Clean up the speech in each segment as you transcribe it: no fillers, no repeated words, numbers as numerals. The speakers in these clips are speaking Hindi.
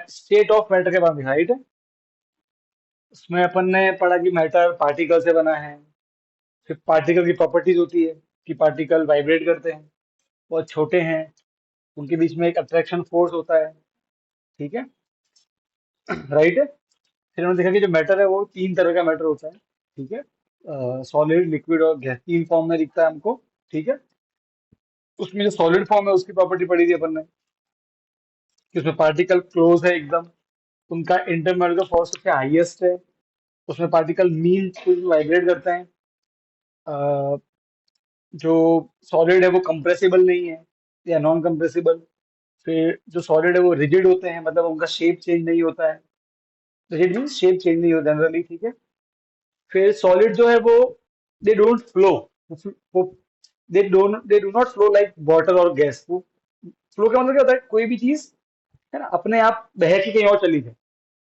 स्टेट ऑफ मैटर के बारे में, राइट। उसमें अपन ने पढ़ा कि मैटर पार्टिकल से बना है। फिर पार्टिकल की प्रॉपर्टीज होती है कि पार्टिकल वाइब्रेट करते हैं, बहुत छोटे हैं, उनके बीच में एक अट्रैक्शन फोर्स होता है। ठीक है, राइट। फिर हमने देखा कि जो मैटर है वो तीन तरह का मैटर होता है। ठीक है, सॉलिड, लिक्विड और गैस, तीन फॉर्म में दिखता है हमको। ठीक है, उसमें जो सॉलिड फॉर्म है उसकी प्रॉपर्टी पढ़ी थी अपन ने कि उसमें पार्टिकल क्लोज है एकदम, उनका इंटरमोलिकुलर फोर्स सबसे हाईएस्ट है, उसमें पार्टिकल मीन वाइब्रेट करते हैं। अ, जो सॉलिड है वो कंप्रेसिबल नहीं है या नॉन कंप्रेसिबल। फिर जो सॉलिड है वो रिजिड होते हैं, मतलब उनका शेप चेंज नहीं होता है। रिजिड मीन शेप चेंज नहीं होता जनरली। ठीक है, फिर सॉलिड जो है वो दे डोंट फ्लो, वो they do not flow like water और गैस। वो फ्लो का मतलब क्या होता है, कोई भी चीज है ना अपने आप बह के कहीं और चली जाए।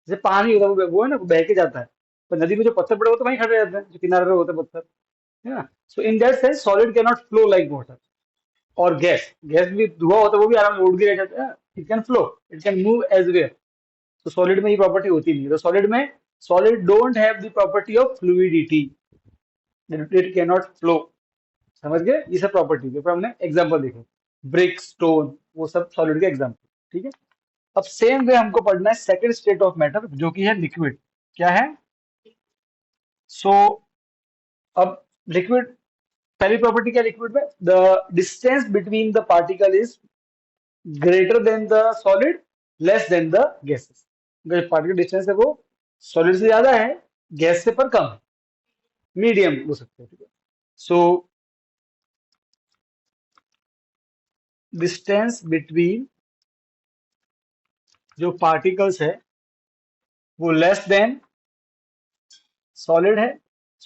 जैसे पानी होता है वो है ना, वो बह के जाता है। पर नदी में जो पत्थर पड़े होते हैं वहीं खड़े रहते हैं, जो किनारे पे होते हैं पत्थर, है ना। So in that sense solid can not flow like water. और गैस, गैस भी धुआं होता है, वो भी आराम से उड़ के रह जाता है, it can flow, it can move anywhere. तो सॉलिड में ये प्रॉपर्टी होती नहीं है। तो सॉलिड में, solid don't have the property of fluidity, it can not flow. समझ गए, ये सब प्रॉपर्टी के ऊपर हमने एग्जांपल देखे, ब्रिक, स्टोन, वो सब सॉलिड के एग्जांपल। ठीक है, अब सेम वे हमको पढ़ना है सेकंड स्टेट ऑफ मैटर जो कि है लिक्विड। क्या है? सो अब लिक्विड, पहली प्रॉपर्टी क्या लिक्विड में, the distance between the particle is greater than the solid, less than the gases. Particle distance है वो सॉलिड से ज्यादा है, गैस से पर कम है, मीडियम हो सकते हैं। ठीक है, सो डिस्टेंस बिटवीन जो पार्टिकल्स है वो लेस देन सॉलिड है,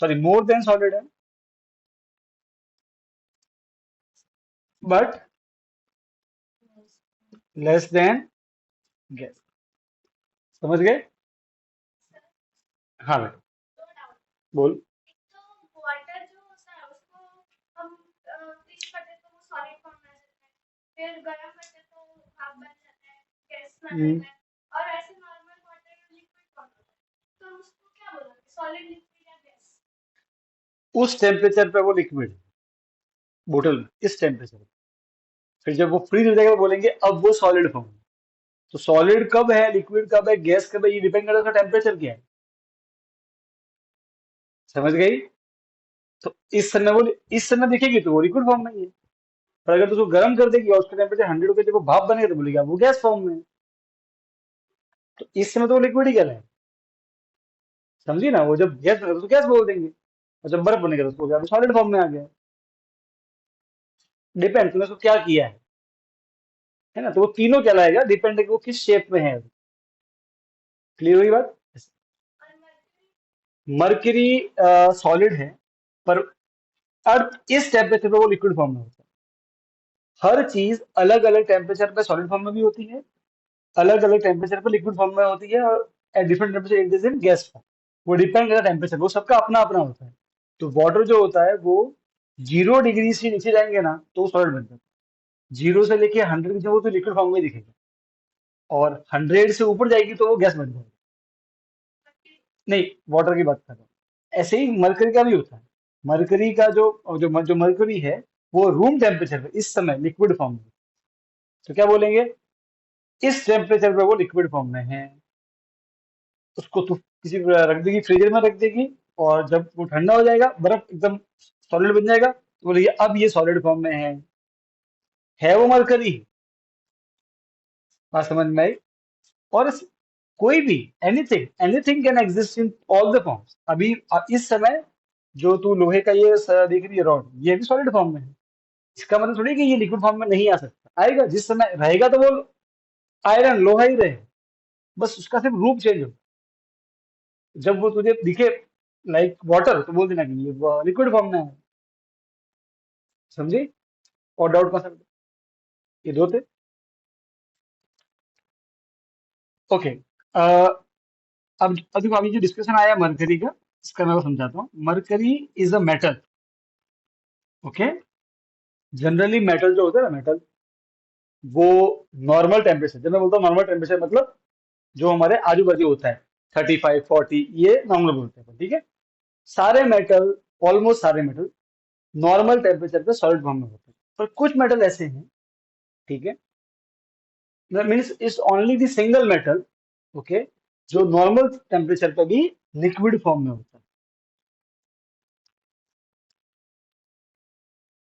सॉरी मोर देन सॉलिड है, बट लेस देन गैस। समझ गए? हाँ भाई, बोल। हम्म, उस टेम्परेचर पे वो लिक्विड, बोतल में इस टेम्परेचर पे। फिर जब वो फ्रीज हो जाएगा वो बोलेंगे अब वो सॉलिड फॉर्म। तो सॉलिड कब है, लिक्विड कब है, गैस कब है, ये डिपेंड करता है उसका टेम्परेचर क्या है। समझ गई? तो इस समय दिखेगी तो वो लिक्विड फॉर्म में ही है। पर अगर तो उसको गर्म कर देगी और उसका टेम्परेचर 100 हो गया, जब वो भाप बनेगा तो बोलेगा वो गैस फॉर्म में है। तो इस समय तो वो लिक्विड ही कहलाए। समझी ना, वो जब गैस बनेगा तो गैस बोल देंगे, और जब बर्फ बनेगा तो उसको क्या, सॉलिड फॉर्म में आ गया। डिपेंड तुमने उसको क्या किया है ना। तो वो तीनों कहलाएगा, डिपेंड है कि वो किस शेप में है। क्लियर हुई बात? मर्क्यूरी सॉलिड है, पर अर्थ इस टेम्परेचर पे वो लिक्विड फॉर्म में होता है। हर चीज अलग अलग टेम्परेचर पे सॉलिड फॉर्म में भी होती है, अलग अलग टेम्परेचर पे लिक्विड फॉर्म में होती है, और at different temperature it is in gas form. वो डिपेंड करता है टेम्परेचर, वो सबका अपना अपना होता है। तो वाटर जो होता है वो 0 डिग्री से नीचे जाएंगे ना तो वो सॉलिड बन जाता है। 0 से लेके 100 की वो तो लिक्विड फॉर्म में ही दिखेगा, और 100 से ऊपर जाएगी तो वो गैस बन जाएगी। नहीं, वाटर की बात कर रहा हूँ। ऐसे ही मरकरी का भी होता है। मरकरी का जो मरकरी है वो रूम टेम्परेचर पे इस समय लिक्विड फॉर्म में। तो क्या बोलेंगे, इस टेम्परेचर पे वो लिक्विड फॉर्म में है। उसको तो किसी रख देगी, फ्रीजर में रख देगी, और जब वो ठंडा हो जाएगा, बर्फ एकदम सॉलिड बन जाएगा, तो बोलेगी अब ये सॉलिड फॉर्म में है वो मरकरी। बात समझ में आई? और कोई भी, anything anything can exist in all the forms. अभी इस समय जो तू लोहे का ये देख रही है रॉड, ये भी सॉलिड फॉर्म में है। इसका मतलब थोड़ी कि ये लिक्विड फॉर्म में नहीं आ सकता, आएगा। जिस समय रहेगा तो वो आयरन लोहा ही रहे, बस उसका सिर्फ रूप चेंज हो। जब वो तुझे दिखे लाइक वाटर तो बोल देना कि ये लिक्विड फॉर्म में है। समझी? और डाउट कौन सा? ये दो थे। ओके, अब देखो, अभी जो डिस्कशन आया मरकरी का, इसका मैं समझाता हूँ। Mercury is a metal. Okay, generally metal जो होता है ना, मेटल वो नॉर्मल टेम्परेचर, जब मैं बोलता हूँ नॉर्मल टेम्परेचर मतलब जो हमारे आजू बाजू होता है 35 40, ये नॉर्मल बोलते हैं, ठीक है। सारे मेटल, ऑलमोस्ट सारे मेटल नॉर्मल टेम्परेचर पे सॉलिड फॉर्म में होते हैं, पर कुछ मेटल ऐसे हैं, ठीक है, means it's only the single metal, okay, जो नॉर्मल टेम्परेचर पे भी लिक्विड फॉर्म में होता है।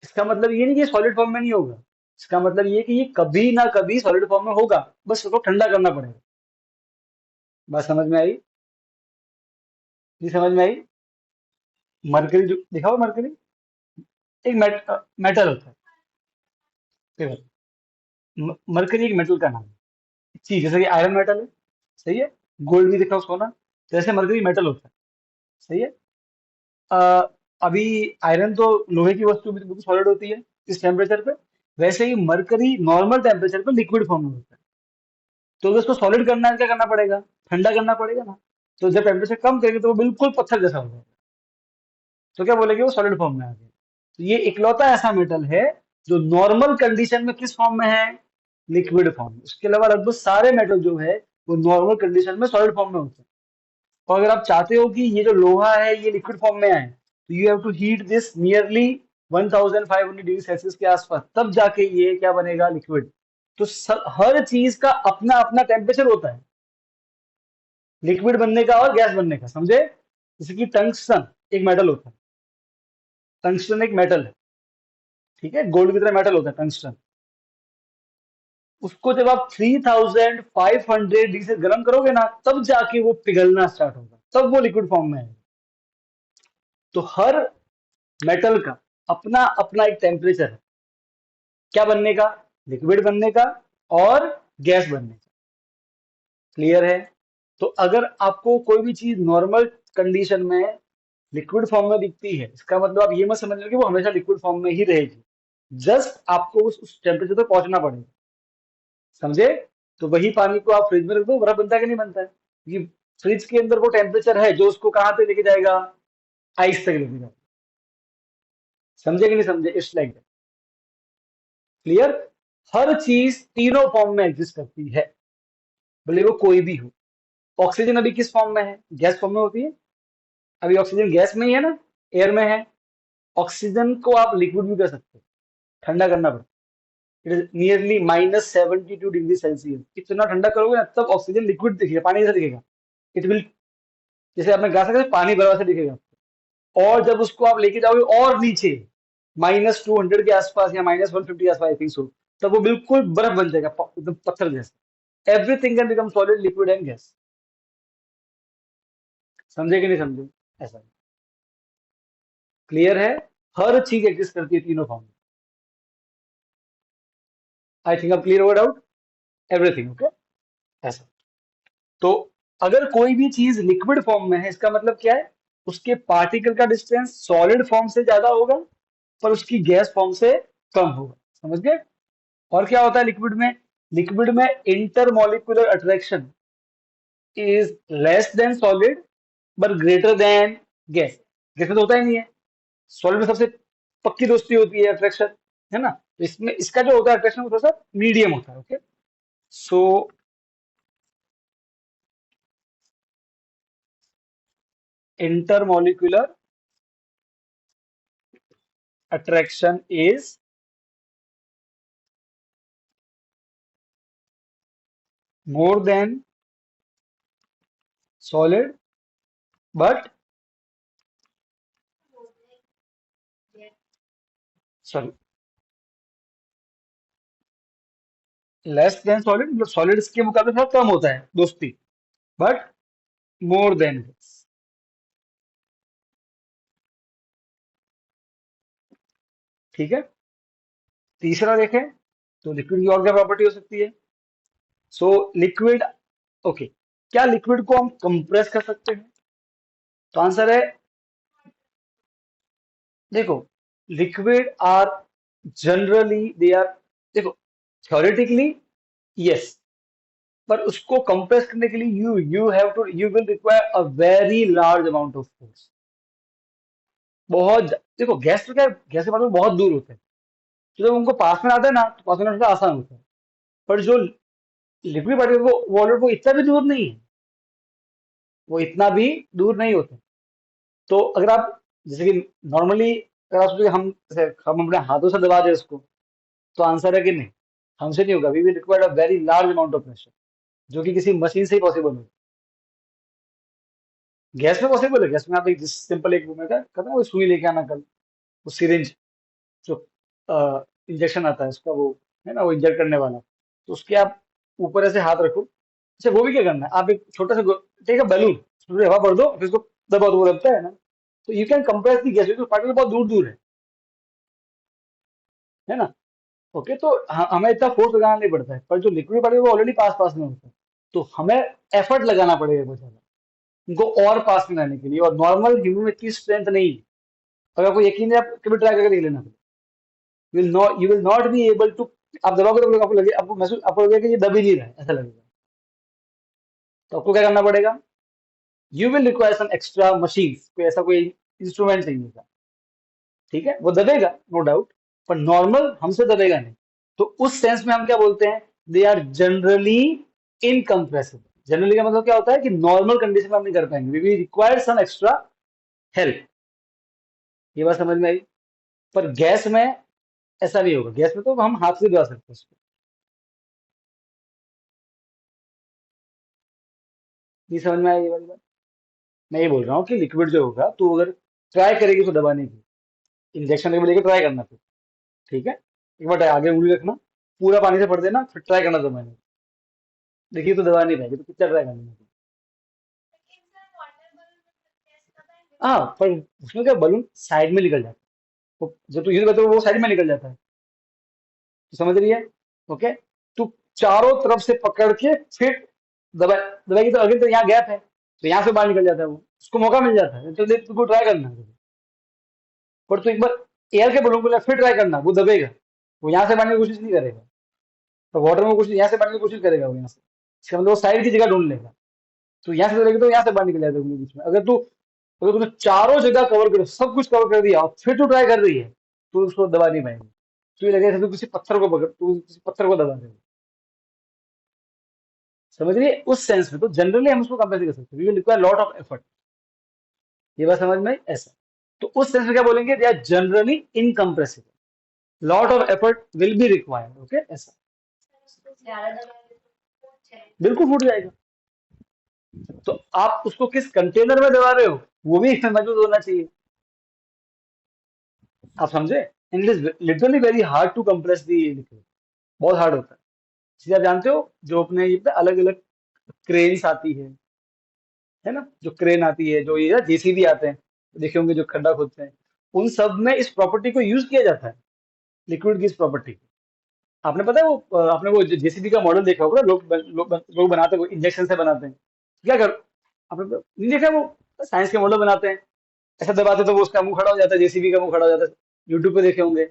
इसका मतलब ये नहीं कि सॉलिड फॉर्म में नहीं होगा, इसका मतलब ये कि ये कभी ना कभी सॉलिड फॉर्म में होगा, बस उसको ठंडा करना पड़ेगा। बात समझ में आई? नहीं समझ में आई? मरकरी जो दिखाओ, मरकरी एक मेटल होता है, ठीक है? मरकरी एक मेटल का नाम है, चीज जैसे कि आयरन मेटल है, सही है, गोल्ड भी दिखाओ, सोना, जैसे मरकरी मेटल होता है, सही है। अ, अभी आयरन तो लोहे की वस्तु भी बिल्कुल सॉलिड होती है इस टेम्परेचर पे, वैसे ही मरकरी नॉर्मल टेम्परेचर पे लिक्विड फॉर्म में होता है। तो अगर उसको सॉलिड करना है क्या करना पड़ेगा? ठंडा करना पड़ेगा ना। तो जब टेम्परेचर कम करेंगे तो वो बिल्कुल पत्थर जैसा हो जाएगा, तो क्या बोलेंगे, वो सॉलिड फॉर्म में आ गया। तो ये इकलौता ऐसा मेटल है जो नॉर्मल कंडीशन में किस फॉर्म में है? लिक्विड फॉर्म में। उसके अलावा लगभग सारे मेटल जो है वो नॉर्मल कंडीशन में सॉलिड फॉर्म में होते हैं। और अगर आप चाहते हो कि ये जो लोहा है ये लिक्विड फॉर्म में आए, तो you have to heat this nearly 1500 degree Celsius के आसपास, तब जाके ये क्या बनेगा, लिक्विड। तो हर चीज का अपना अपना टेम्परेचर होता है, लिक्विड बनने का और गैस बनने का, समझे? जैसे कि टंगस्टन एक मेटल होता है, टंगस्टन एक मेटल है, ठीक है, गोल्ड की तरह मेटल होता है टंगस्टन। उसको जब आप 3500 डिग्री से गर्म करोगे ना, तब जाके वो पिघलना स्टार्ट होगा, तब वो लिक्विड फॉर्म में आएगा। तो हर मेटल का अपना अपना एक टेम्परेचर है, क्या बनने का, लिक्विड बनने का और गैस बनने का। क्लियर है? तो अगर आपको कोई भी चीज नॉर्मल कंडीशन में लिक्विड फॉर्म में दिखती है, इसका मतलब आप ये मत समझ लो कि वो हमेशा लिक्विड फॉर्म में ही रहेगी, जस्ट आपको उस टेम्परेचर तक पहुंचना पड़ेगा, समझे? तो वही पानी को आप फ्रिज में रख दो, बर्फ बनता है कि नहीं बनता है? क्योंकि फ्रिज के अंदर वो टेम्परेचर है जो उसको कहाँ पे लेके जाएगा, आइस तक लेके जाएगा। समझे कि नहीं समझे? It's like that. क्लियर? हर चीज तीनों फॉर्म में एग्जिस्ट करती है, भले वो कोई भी हो। ऑक्सीजन अभी किस फॉर्म में है? गैस फॉर्म में होती है। अभी ऑक्सीजन गैस में ही है ना, एयर में है। ऑक्सीजन को आप लिक्विड भी कर सकते हो, ठंडा करना पड़ता है। It is nearly -72 degree Celsius, इतना ठंडा करोगे ना तब ऑक्सीजन लिक्विड दिखेगा, पानी जैसा दिखेगा। इट विल, जैसे आपने कहा सकते पानी भरा से दिखेगा। और जब उसको आप लेके जाओगे और नीचे -200 के आसपास या -150 के आसपास, आई थिंक सो, तब वो बिल्कुल बर्फ बन जाएगा, एकदम पत्थर जैसा। Everything can become solid, liquid and gas. समझे कि नहीं समझे? ऐसा। क्लियर है? हर चीज एग्जिस्ट करती है तीनों फॉर्म में। आई थिंक अब क्लियर हो डाउट, एवरीथिंग ओके। ऐसा। तो अगर कोई भी चीज लिक्विड फॉर्म में है, इसका मतलब क्या है, उसके पार्टिकल का डिस्टेंस सॉलिड फॉर्म से ज्यादा होगा, पर उसकी गैस फॉर्म से कम होगा। समझ गए? और क्या होता है लिक्विड में? लिक्विड में intermolecular attraction is less than solid but greater than gas. Gas में तो होता ही नहीं है, सॉलिड में सबसे पक्की दोस्ती होती है, अट्रैक्शन, है ना? तो इसमें इसका जो होता है अट्रैक्शन, वो थोड़ा सा मीडियम होता है, okay. So intermolecular attraction is more than solid but, sorry, less than solid, मतलब सॉलिड के मुकाबले थोड़ा कम होता है दोस्ती, बट मोर देन दिस। ठीक है। तीसरा देखें तो लिक्विड की और क्या प्रॉपर्टी हो सकती है? सो लिक्विड, ओके, क्या लिक्विड को हम कंप्रेस कर सकते हैं? तो आंसर है, देखो, liquid are generally they are, देखो, थ्योरेटिकली यस, पर उसको कंप्रेस करने के लिए you have to, you will require a very large amount of force. देखो, गैस तो क्या है, गैस के पार्टिकल बहुत दूर होते हैं, तो जब उनको पास में आता है ना, तो पास में थोड़ा आसान होता है। पर जो लिक्विड पार्टिकल वो इतना भी दूर नहीं है, वो इतना भी दूर नहीं होते। तो अगर आप जैसे कि नॉर्मली अगर आप सोचिए हम अपने हाथों से दबा दें उसको, तो आंसर है कि नहीं, हमसे नहीं होगा। We will require a very large amount of pressure, जो कि किसी मशीन से ही पॉसिबल है। गैस में पॉसिबल है, गैस में आप एक सिंपल एक वो में का कहते हैं वो सुई लेके आना कल, वो सिरिंज जो इंजेक्शन आता है उसका, वो है ना, वो इंजेक्ट करने वाला, तो उसके आप ऊपर ऐसे हाथ रखो। अच्छा, वो भी क्या करना है, आप एक छोटा सा टेक अ बैलून, उसमें हवा भर दो, फिर उसको दबाओ तो वो दबता है ना। तो you can compress the gas, तो पार्टिकल बहुत दूर दूर है ना। ओके, तो हमें इतना फोर्स लगाना नहीं पड़ता है, पर जो लिक्विड पार्टिकल वो ऑलरेडी पास पास में होता है, तो हमें एफर्ट लगाना पड़ेगा बहुत ज्यादा उनको और पास में लाने के लिए, और नॉर्मल ह्यूमन में इतनी स्ट्रेंथ नहीं है। अगर आपको यकीन है, आप कभी ट्राई करके देख लेना, you will not be able to. आप दबाओगे तो आपको लगे, आपको महसूस, आपको लगेगा कि ये दब ही नहीं रहा है, ऐसा लगेगा। तो आपको क्या करना पड़ेगा, you will require some extra machine, कोई ऐसा कोई इंस्ट्रूमेंट चाहिए था। ठीक है, वो दबेगा नो डाउट, पर नॉर्मल हमसे दबेगा नहीं। तो उस सेंस में हम क्या बोलते हैं, they are generally incompressible. Generally का मतलब क्या होता है कि नॉर्मल कंडीशन में हम नहीं कर पाएंगे, we require some extra help. ये बात समझ में आई। पर गैस में ऐसा नहीं होगा, गैस में तो हम हाथ से दबा सकते हैं उसको। नहीं समझ में आई ये वाली बात। मैं ये बोल रहा हूँ कि लिक्विड जो होगा, तो अगर ट्राई करेगी उसको दबाने की, इंजेक्शन लेके ट्राई करना फिर। ठीक है, एक बार आगे उंगली रखना, पूरा पानी से भर देना, फिर ट्राई करना दबाने की। देखिए तो दबा नहीं पाएगी, तो कितना ट्राई करना है। हाँ, पर उसमें क्या, बलून साइड में निकल जाता है, जब तू यूज करते हो वो साइड में निकल जाता है, तो समझ रही है। ओके, तू चारों तरफ से पकड़ के फिर दबा दबाएगी, तो अगर तो यहाँ गैप है, तो यहाँ से बाहर निकल जाता है वो, उसको मौका मिल जाता है, तो तुमको ट्राई करना है। पर तू एक बार एयर के बलून को फिर ट्राई करना, वो दबेगा, वो यहाँ से बढ़ने की कोशिश नहीं करेगा। तो वाटर में कुछ यहाँ से बढ़ने की कोशिश करेगा वो, यहाँ से, इसका मतलब वो साइड की जगह ढूंढ लेगा। तो यहाँ से दबेगी तो यहाँ से बाहर निकल जाएगा दोनों बीच में। अगर तूने चारों जगह कवर कर, सब कुछ कवर कर दिया, और फिर तू ट्राई कर रही है, तो उसको दबा नहीं पाएगी। तो ये लगे जैसे तू किसी पत्थर को पकड़, तू किसी पत्थर को दबा रही है। समझ रही है, उस सेंस में तो जनरली हम उसको कंपेयर कर सकते हैं, we will require lot of effort. ये बात समझ में आई? ऐसा, तो उस सेंस में क्या बोलेंगे, they are generally incompressible, lot of effort will be required. Okay, ऐसा। बिल्कुल फूट जाएगा। तो आप उसको किस कंटेनर में दबा रहे हो, वो भी इसमें मौजूद होना चाहिए। आप समझे, and it is literally very hard to compress the liquid, बहुत हार्ड होता है। इसलिए आप जानते हो, जो अपने ये अलग अलग क्रेन्स आती है ना, जो क्रेन आती है, जो ये जेसीबी आते हैं, देखे होंगे जो खड्डा खोदते हैं, उन सब में इस प्रॉपर्टी को यूज किया जाता है, लिक्विड की इस प्रॉपर्टी। आपने पता है वो आपने वो जेसीबी का मॉडल देखा होगा, लोग बनाते हैं, वो इंजेक्शन से बनाते हैं। क्या कर, आपने नहीं देखा वो, साइंस के मॉडल बनाते हैं, ऐसा दबाते तो वो उसका मुंह खड़ा हो जाता है, जेसीबी का मुंह खड़ा हो जाता है। यूट्यूब पे देखे होंगे।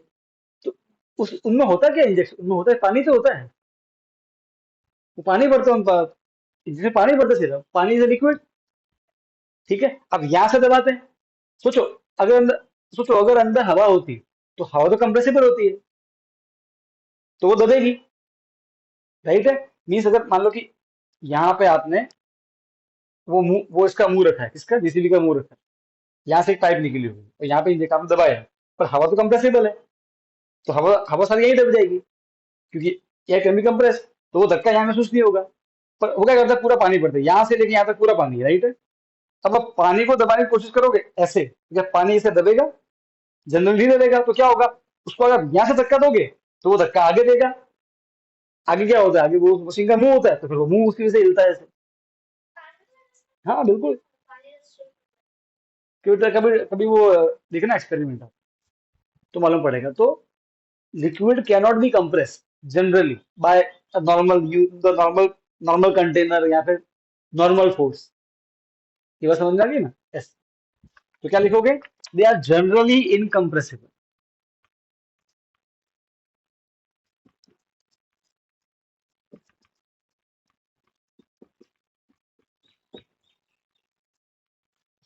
तो उस उनमें होता क्या, इंजेक्शन उनमें होता है, पानी तो होता है, वो पानी भरते हैं उन पर, जिसमें पानी भरते, सिर्फ पानी से लिक्विड। ठीक है, अब यहाँ से दबाते हैं। सोचो, अगर अंदर सोचो अगर अंदर हवा होती, तो हवा तो कंप्रेसिबल होती है, तो वो दबेगी, राइट है। मीन्स अगर मान लो कि यहाँ पे आपने वो इसका मुंह रखा है, किसका, जेसीबी का मुंह रखा है, यहाँ से एक पाइप निकली हुई है, और यहाँ पे इंजेक्शन आपने दबाया है, पर हवा तो कंप्रेसिबल है, तो हवा हवा सारी यही दब जाएगी, क्योंकि यह कैन बी कंप्रेस, तो वो धक्का यहाँ महसूस नहीं होगा। पर वो क्या करता है, पूरा पानी भरता है, यहाँ से लेके यहाँ तक पूरा पानी, राइट है। अब आप पानी को दबाने की कोशिश करोगे ऐसे, जब पानी इसे दबेगा, जनरली दबेगा, तो क्या होगा, उसको अगर यहाँ से धक्का दोगे, तो वो धक्का आगे देगा। आगे क्या होता है, आगे वो मशीन का मुंह होता है, तो फिर वो मुंह उसकी वजह से हिलता है ऐसे। हाँ बिल्कुल, क्योंकि कभी कभी वो देखना एक्सपेरिमेंट, तो मालूम पड़ेगा। तो liquid cannot be compress generally by normal you the normal container, या फिर नॉर्मल फोर्स। ये बात समझ में आ गई ना? यस। तो क्या लिखोगे, they are generally incompressible.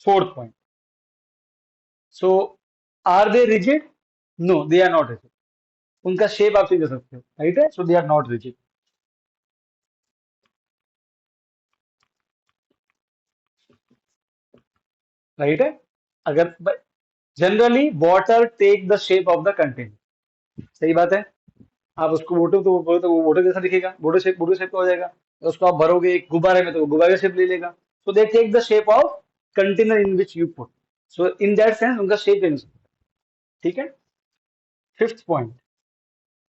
4th point, so are they rigid, no they are not rigid. उनका शेप आप चेंज कर सकते हो, राइट है, so they are not rigid. Right है। अगर generally water take the shape of the container, सही बात है। आप उसको वोटर तो बोलो तो वो वोटर जैसा दिखेगा, वोटर शेप का हो जाएगा। तो उसको आप भरोगे एक गुब्बारे में तो वो गुब्बारे शेप ले लेगा। So they take the shape of container in which you put. So in that sense उनका शेप चेंज। ठीक है। Fifth point,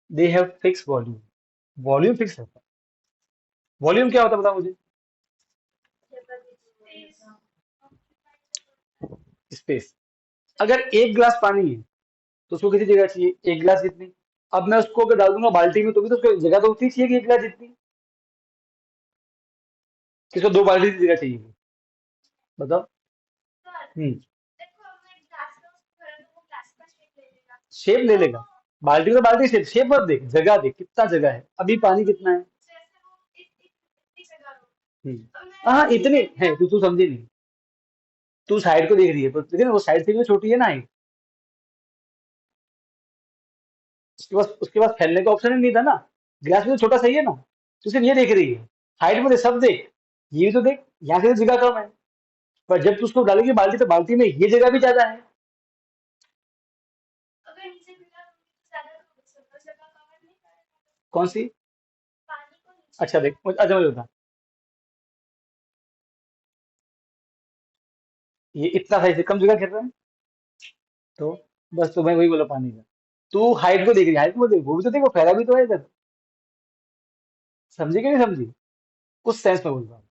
they have fix volume. Volume fix रहता है। वॉल्यूम क्या होता है बताओ मुझे। स्पेस। अगर एक गिलास पानी है तो उसको कितनी जगह चाहिए, एक गिलास जितनी। अब मैं उसको अगर डाल दूंगा बाल्टी में तो भी तो उसको जगह तो उतनी चाहिए कि एक गिलास जितनी। किसको दो बाल्टी की जगह चाहिए, बताओ। हम्म। शेप ले लेगा। बाल्टी में तो बाल्टी शेप, शेप मत देख, जगह देख कितना जगह है, अभी पानी कितना है। हाँ इतने है, तू तू समझी नहीं। तू साइड को देख रही है पर लेकिन वो साइड से भी तो छोटी है ना हाइट। उसके पास फैलने का ऑप्शन ही नहीं था ना। गिलास में तो छोटा सही है ना। तू सिर्फ ये देख रही है। हाइट में देख, सब देख। ये भी तो देख, यहाँ से तो जगह कम है। पर जब तू उसको डालेगी बाल्टी तो बाल्टी में ये जगह भी ज्यादा है। कौन सी। अच्छा देख अच्छा मुझे बता। ये इतना सही से कम जगह घेर रहा है। तो बस तो मैं वही बोला पानी का। तू हाइट को देख रही है, हाइट को देख, वो भी तो देखो फैला भी तो है इधर। समझी कि नहीं समझी। उस सेंस में बोल रहा हूँ।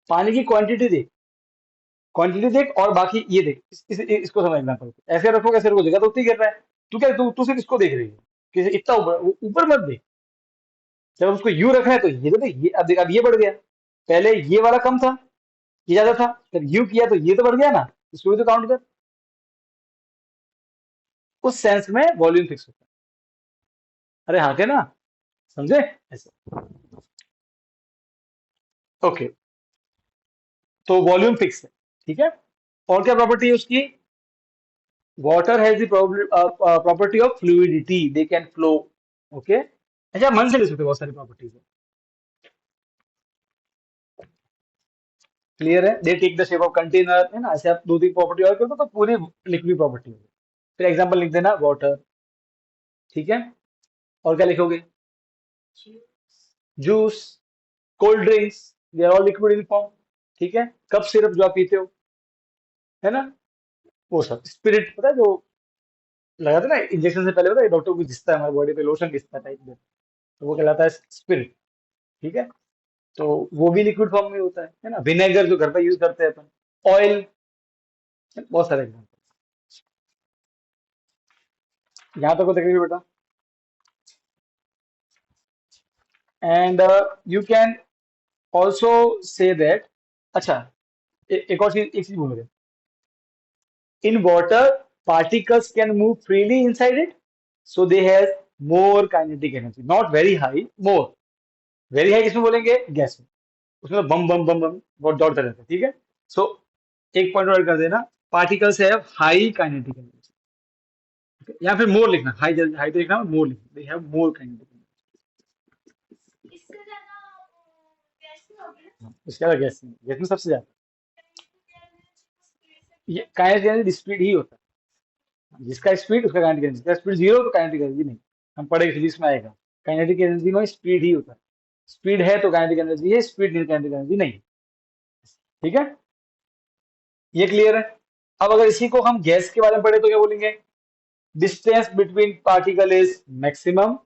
पानी की क्वांटिटी देख, क्वांटिटी देख और बाकी ये देख, इसको समझना पड़ता है। ऐसे रखो कैसे रखो, जगह तो उतनी गिर रहा है। तू क्या, तू सिर्फ इसको देख रही है कि इतना ऊपर, ऊपर मत देख। जब उसको यू रखना है तो ये तो देख, ये अब देख, अब ये बढ़ गया। पहले ये वाला कम था, ये ज्यादा था, फिर यू किया तो ये तो बढ़ गया ना। इसको भी तो काउंट कर। उस सेंस में वॉल्यूम फिक्स होता है। अरे हाँ के ना, समझे ऐसे। ओके। तो वॉल्यूम फिक्स है। ठीक है। और क्या प्रॉपर्टी है उसकी। Water has the property of fluidity, they can flow. Okay. अच्छा मन से ले सकते हो, बहुत सारी प्रॉपर्टीज है। क्लियर है। They take the shape of container, है ना। ऐसे आप दो तीन प्रॉपर्टी और कर दो तो पूरी लिक्विड प्रॉपर्टी होगी। फिर एग्जांपल लिख देना वाटर। ठीक है। और क्या लिखोगे। Juice, cold drinks, they are all liquid in form. ठीक है। कप सिरप जो आप पीते हो, है ना। वो सब स्पिरिट, पता है जो लगाते हैं ना इंजेक्शन से पहले, पता है डॉक्टर को घिसता है हमारी बॉडी पे, लोशन घिसता है टाइप में, तो वो कहलाता है स्पिरिट। ठीक है। तो वो भी लिक्विड फॉर्म में होता है ना। विनेगर जो घर पे यूज करते हैं अपन, ऑयल, बहुत सारे एग्जाम्पल। यहाँ तक को तकरीबन बेटा। And you can also say that. अच्छा, एक और चीज, एक चीज भूल गए। In water particles can move freely inside it, so they have more kinetic energy, not very high, more। Very high किसमें बोलेंगे, गैस में। उसमें तो बम बम बम बम बहुत दौड़ते रहते हैं। ठीक है। सो एक पॉइंट और कर देना, particles have high kinetic energy. या फिर मोर लिखना, हाई हाई तो लिखना, मोर लिखना, they have more kinetic energy. इसके अलावा गैस में, गैस में सबसे ज्यादा। ये काइनेटिक एनर्जी स्पीड ही होता है। जिसका स्पीड उसका काइनेटिक एनर्जी, जिसका स्पीड जीरो तो काइनेटिक एनर्जी नहीं। हम पढ़ेंगे फिजिक्स में आएगा। काइनेटिक एनर्जी में स्पीड ही होता है। स्पीड है तो काइनेटिक एनर्जी है, स्पीड नहीं काइनेटिक एनर्जी नहीं। ठीक है। ये क्लियर है। अब अगर इसी को हम गैस के बारे में पढ़े तो क्या बोलेंगे। Distance between particle is maximum,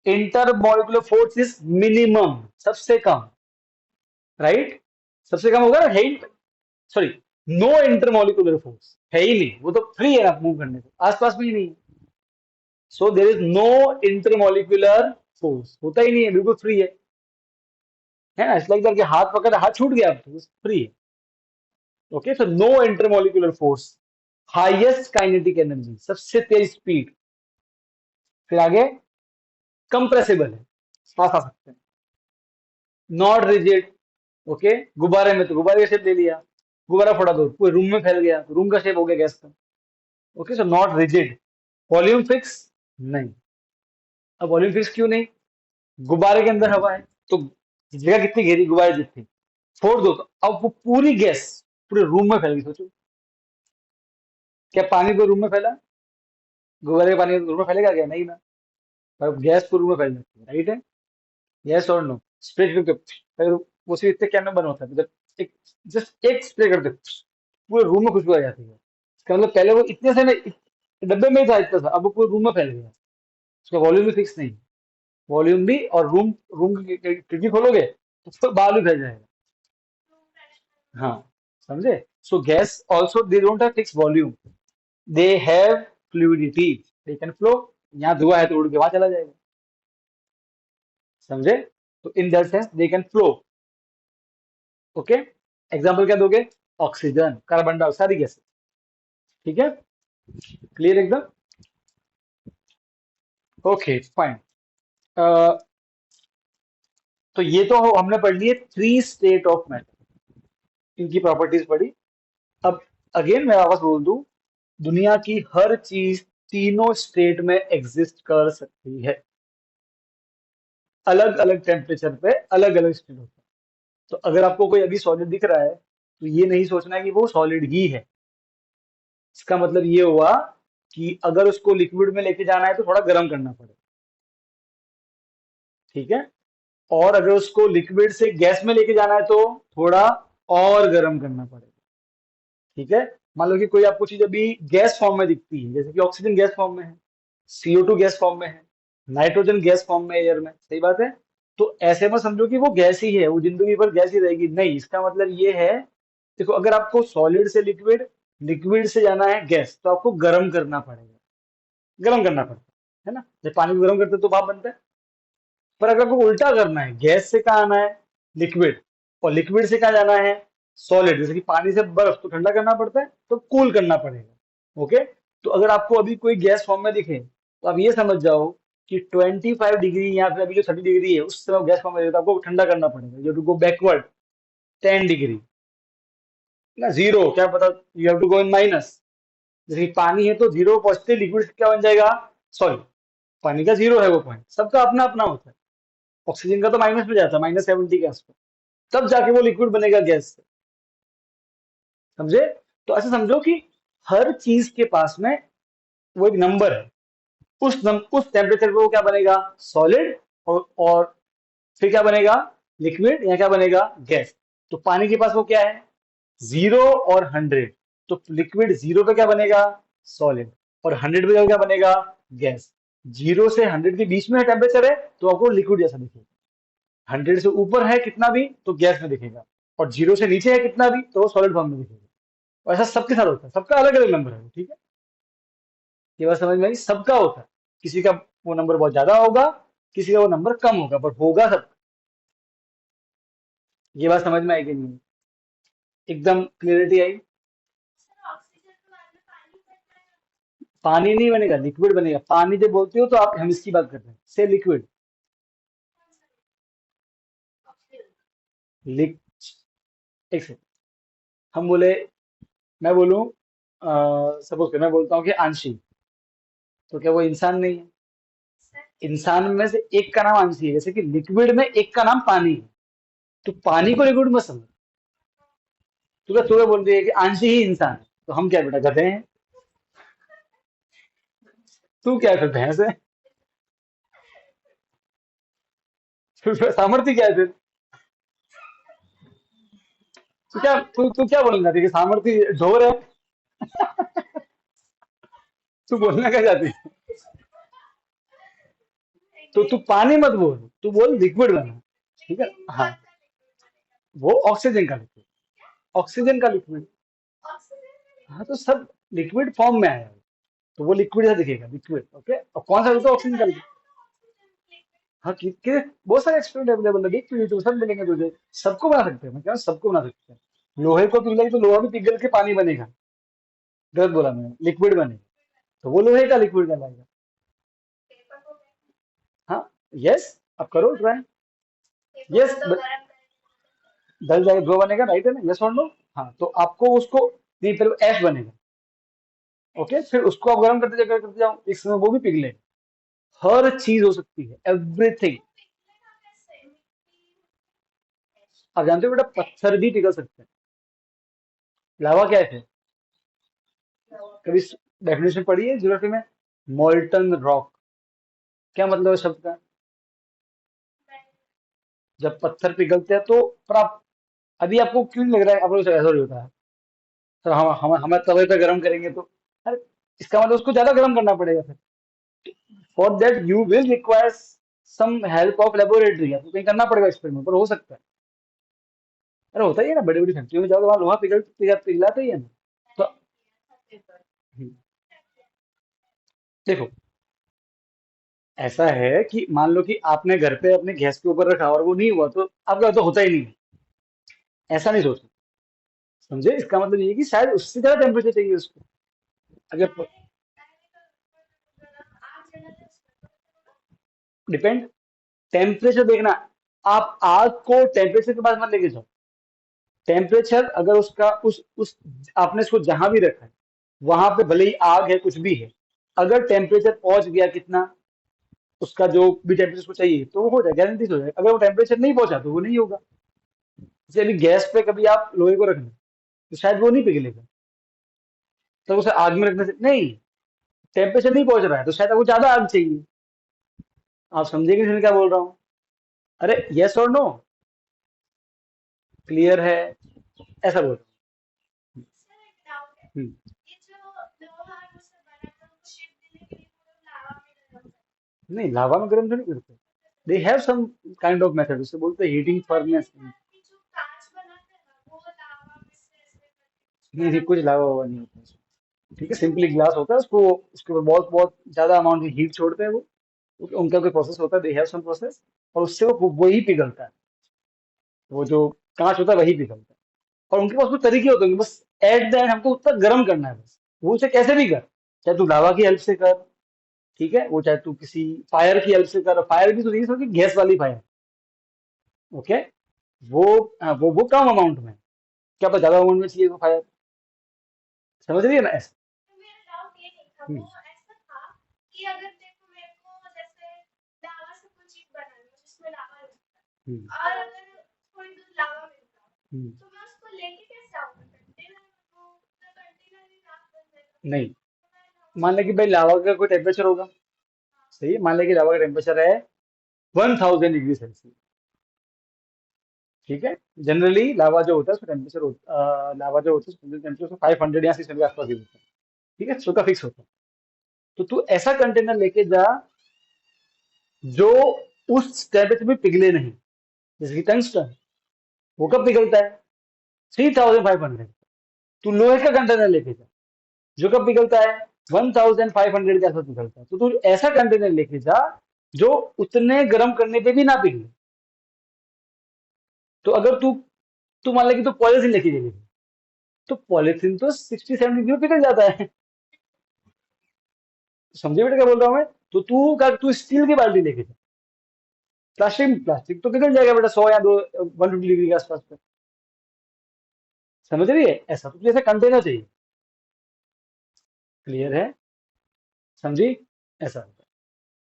intermolecular force is minimum, सबसे कम। राइट। सबसे कम होगा ना, है ही। सॉरी, नो इंटरमोलिकुलर फोर्स है ही नहीं, वो तो फ्री है ना मूव करने को, आसपास में ही नहीं है। So there is no intermolecular force, होता ही नहीं है, बिल्कुल फ्री है ना। इसलिए करके हाथ पकड़, हाथ छूट गया, तो फ्री है। Okay. So no intermolecular force, highest kinetic energy, सबसे तेज स्पीड। फिर आगे कंप्रेसिबल है, सांस आ सकते हैं। Not rigid. ओके। गुब्बारे में तो गुब्बारे का शेप ले लिया, गुब्बारा फोड़ा दो पूरे रूम में फैल गया, रूम का शेप हो गया गैस का। Okay. So not rigid. Volume fix नहीं। अब वॉल्यूम फिक्स क्यों नहीं, गुब्बारे के अंदर हवा है तो जगह कितनी घेरी, गुब्बारे जितनी। फोड़ दो तो अब वो पूरी गैस पूरे रूम में फैल गई, सोचो। क्या पानी पूरे रूम में फैला? गोबर का पानी रूम में फैलेगा क्या? नहीं ना। पर गैस पूरे रूम में फैल जाती है, राइट है? यस और नो? स्प्रे करके अगर वो सिर्फ इतने कैन में बना होता है, जब एक जस्ट एक स्प्रे करते पूरे रूम में खुशबू आ जाती है। इसका मतलब पहले वो इतने से डब्बे में ही था इतना सा, अब वो पूरे रूम में फैल गया। उसका वॉल्यूम भी फिक्स नहीं, वॉल्यूम भी, और रूम रूम की खिड़की खोलोगे तो उसको बाहर भी फैल जाएगा। हाँ, समझे? सो gas also they don't have fix volume, they have fluidity, they can flow. यहाँ धुआं है तो उड़ के वहां चला जाएगा, समझे? तो इन that sense they can flow. Okay, example क्या दोगे? ऑक्सीजन, कार्बन डाइऑक्साइड, सारी गैस। ठीक है, क्लियर एकदम? Okay fine. तो ये तो हमने पढ़ लिए थ्री स्टेट ऑफ मैटर, इनकी प्रॉपर्टीज पढ़ी। अब अगेन मैं वापस बोल दूं, दुनिया की हर चीज तीनों स्टेट में एग्जिस्ट कर सकती है, अलग अलग टेम्परेचर पे अलग अलग स्टेट होता है। तो अगर आपको कोई अभी सॉलिड दिख रहा है तो ये नहीं सोचना है कि वो सॉलिड ही है। इसका मतलब ये हुआ कि अगर उसको लिक्विड में लेके जाना है तो थोड़ा गर्म करना पड़ेगा, ठीक है? और अगर उसको लिक्विड से गैस में लेके जाना है तो थोड़ा और गर्म करना पड़ेगा, ठीक है? मान लो कि कोई आपको चीज अभी गैस फॉर्म में दिखती है, जैसे कि ऑक्सीजन गैस फॉर्म में है, CO2 गैस फॉर्म में है, नाइट्रोजन गैस फॉर्म में एयर में, सही बात है? तो ऐसे में समझो कि वो गैस ही है, वो जिंदगी भर गैस ही रहेगी? नहीं, इसका मतलब ये है, देखो अगर आपको सॉलिड से लिक्विड, लिक्विड से जाना है गैस, तो आपको गर्म करना पड़ेगा, गर्म करना पड़ता है ना? जब पानी को गर्म करते हैं तो भाप बनता है। पर अगर आपको उल्टा करना है, गैस से कहाँ आना है? लिक्विड, और लिक्विड से कहाँ जाना है? सॉलिड। जैसे कि पानी से बर्फ तो ठंडा करना पड़ता है, तो कूल करना पड़ेगा। ओके, तो अगर आपको अभी कोई गैस फॉर्म में दिखे तो आप ये समझ जाओ कि 25 डिग्री या फिर अभी जो 30 डिग्री है उस समय गैस फॉर्म में है, तो आपको ठंडा करना पड़ेगा, you to go backward 10 degree, ना जीरो, क्या पता, you have to go in minus. जैसे कि पानी है तो जीरो पॉजिटिव, लिक्विड क्या बन जाएगा? सॉरी, पानी का जीरो है वो पॉइंट, सबका अपना अपना होता है। ऑक्सीजन का तो माइनस में जाता है, -70 के आसपास, तब जाके वो लिक्विड बनेगा गैस से, समझे? तो ऐसे समझो कि हर चीज के पास में वो एक नंबर है, उस टेम्परेचर पे वो क्या बनेगा? सॉलिड, और फिर क्या बनेगा? लिक्विड, या क्या बनेगा? गैस। तो पानी के पास वो क्या है? 0 और 100। तो लिक्विड 0 पे क्या बनेगा? सॉलिड, और 100 पे क्या बनेगा? गैस। 0 से 100 के बीच में टेम्परेचर है तो आपको लिक्विड जैसा दिखेगा, 100 से ऊपर है कितना भी तो गैस में दिखेगा, और 0 से नीचे है कितना भी तो सॉलिड फॉर्म में दिखेगा। और ऐसा सबके साथ होता है, सबका अलग अलग नंबर है, ठीक है? ये बात समझ में आई? सबका होता है, किसी का वो नंबर बहुत ज्यादा होगा, किसी का वो नंबर कम होगा, पर होगा सब। ये बात समझ में आई कि नहीं? एकदम क्लियरिटी आई? पानी नहीं बनेगा, लिक्विड बनेगा। पानी जब बोलते हो तो आप, हम इसकी बात कर रहे हैं, से लिक्विड। लिक एक सेकंड, हम बोले, मैं बोलूं, सपोज कर मैं बोलता हूँ कि आंशी, तो क्या वो इंसान नहीं है? इंसान में से एक का नाम आंशी है, जैसे कि लिक्विड में एक का नाम पानी है, तो पानी को लिक्विड मत समझ। तू क्या सुबह बोल रही है कि आंशी ही इंसान है, तो हम क्या बेटा, गधे हैं? तू क्या है फिर, भैंस है? फिर सामर्थ्य क्या है फिर? तू क्या बोलना चाहती है, कि सामर्थ्य ढोर है? तू बोलना क्या चाहती है? तो तू पानी मत बोल, तू बोल लिक्विड बना, ठीक है? हाँ, वो ऑक्सीजन का लिक्विड, ऑक्सीजन का लिक्विड। हाँ, तो सब लिक्विड फॉर्म में आया है, तो वो लिक्विड ऐसा दिखेगा, लिक्विड। ओके, और कौन सा होता है? ऑक्सीजन का लिक्विड। हाँ, बहुत सारे एक्सपेरिमेंट अवेलेबल है, देख तू यूट्यूब, सब मिलेंगे तुझे। सबको बना सकते हैं, मैं कह रहा हूँ सबको बना सकते हैं। लोहे को पिघलाई तो लोहा भी पिघल के पानी बनेगा, गलत बोला मैंने, लिक्विड बनेगा, तो वो लोहे का लिक्विड कहलाएगा। हाँ, यस, अब करो ट्राई। यस, दल जाएगा, दो बनेगा, राइट है ना? यस और नो? हाँ, तो आपको उसको, नहीं, फिर एफ बनेगा। ओके, फिर उसको आप गर्म करते जाओ, एक समय वो भी पिघले। हर चीज हो सकती है, एवरीथिंग। आप जानते हो बेटा पत्थर भी पिघल सकते हैं। लावा क्या है? कभी डेफिनेशन पढ़ी है ज्योग्राफी में? Molten rock. क्या मतलब है शब्द का? जब पत्थर पिघलते हैं तो, पर आप अभी आपको क्यों नहीं लग रहा है, आप लोग ऐसा नहीं होता है? सर हम तवे पे गर्म करेंगे तो, अरे इसका मतलब उसको ज्यादा गर्म करना पड़ेगा फिर। For that you will require some help of laboratory, आपको कहीं करना पड़ेगा एक्सपेरिमेंट, पर हो सकता है। अरे होता ही है ना, बड़ी बड़ी फैक्ट्री में जाओ तो वहाँ लोहा पिघलाते ही है ना। तो देखो, ऐसा है कि मान लो कि आपने घर पे अपने गैस के ऊपर रखा और वो नहीं हुआ, तो आपका तो होता ही नहीं है। ऐसा नहीं सोचो, समझे? इसका मतलब ये है कि शायद उससे ज्यादा टेम्परेचर चाहिए उसको। अगर डिपेंड, टेम्परेचर देखना, आप आग को टेम्परेचर के पास मत लेके जाओ। टेम्परेचर अगर उसका उस आपने इसको जहां भी रखा है, वहां पे भले ही आग है कुछ भी है, अगर टेम्परेचर पहुंच गया कितना, उसका जो भी टेम्परेचर उसको चाहिए, तो वो हो जाएगा, गारंटी से हो जाएगा। अगर वो टेम्परेचर नहीं पहुंचा तो वो नहीं होगा। जैसे अभी गैस पे कभी आप लोहे को रखना, तो शायद वो नहीं पिघलेगा, तो उसे आग में रखने से नहीं, टेम्परेचर नहीं पहुंच रहा है तो शायद आपको ज्यादा आग चाहिए। आप समझेंगे नहीं मैं क्या बोल रहा हूँ? अरे यस और नो, क्लियर है, ऐसा बोल रहा हूँ। नहीं, लावा में गर्म तो नहीं करते। They have some kind of method, उसे बोलते हैं हीटिंग फर्नेस। नहीं नहीं, कुछ लावा वावा नहीं होता उसमें। ठीक है, सिंपली ग्लास होता है, उसको उसके ऊपर बहुत बहुत ज्यादा अमाउंट में हीट छोड़ते हैं वो। उनका कोई प्रोसेस होता है, दे हैव सम प्रोसेस, और उससे वो वही पिघलता है। वो जो कांच होता है वही पिघलता है। और उनके पास कुछ तरीके होते हैं, बस एट द एंड हमको उतना गर्म करना है बस। वो उसे कैसे भी कर, चाहे तू लावा की हेल्प से कर, ठीक है, वो चाहे तू किसी फायर की हेल्प से कर, फायर भी तो नहीं समझ, गैस वाली फायर। ओके, वो वो कम अमाउंट में, क्या पता ज्यादा अमाउंट में चाहिए तो फायर। समझ रही है ना ऐसे? हम्म, हम्म, हम्म। नहीं, मान लें कि भाई लावा का कोई टेम्परेचर होगा, सही है, मान लें कि लावा का टेम्परेचर है 1000 डिग्री सेल्सियस। ठीक है, जनरली लावा जो होता है उसका टेम्परेचर, लावा जो होता है उसका टेम्परेचर 500 या 600 के आसपास ही होता है। ठीक है, सो का फिक्स होता है। तो तू ऐसा कंटेनर लेके जा जो उस टेम्परेचर में पिघले नहीं, जैसे कि टंगस्टन। वो कब पिघलता है? 3500। तू लोहे का कंटेनर लेके जा जो कब पिघलता है? 1500 के आसपास पिघलता है। तो तू ऐसा कंटेनर लेके जा जो उतने गर्म करने पे भी ना पिघले। तो अगर तू तू मान ले कि तू पॉलिथीन लेके जाएगी, तो पॉलिथीन तो 60-70 डिग्री में पिघल जाता है। समझे बेटा क्या बोल रहा हूँ मैं? तो तू स्टील की बाल्टी लेके जा, प्लास्टिक प्लास्टिक तो पिघल जाएगा बेटा, 100 या 150 डिग्री के आसपास पे। समझ रही है? ऐसा तो जैसे कंटेनर चाहिए। क्लियर है? समझी? ऐसा होता है।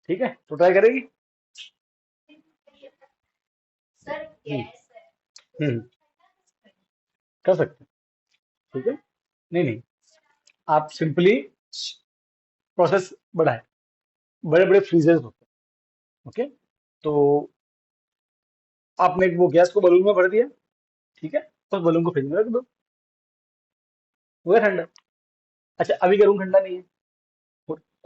ठीक है, तो ट्राई करेगी। हम्म, हम्म, कर सकते हैं। ठीक है, नहीं नहीं, आप सिंपली प्रोसेस बढ़ाए, बड़े बड़े फ्रीजर्स होते हैं। ओके, तो आपने वो गैस को बलून में भर दिया, ठीक है, तो बलून को फ्रिज में रख दो, हो गया ठंडा। अच्छा, अभी का रूम ठंडा नहीं है,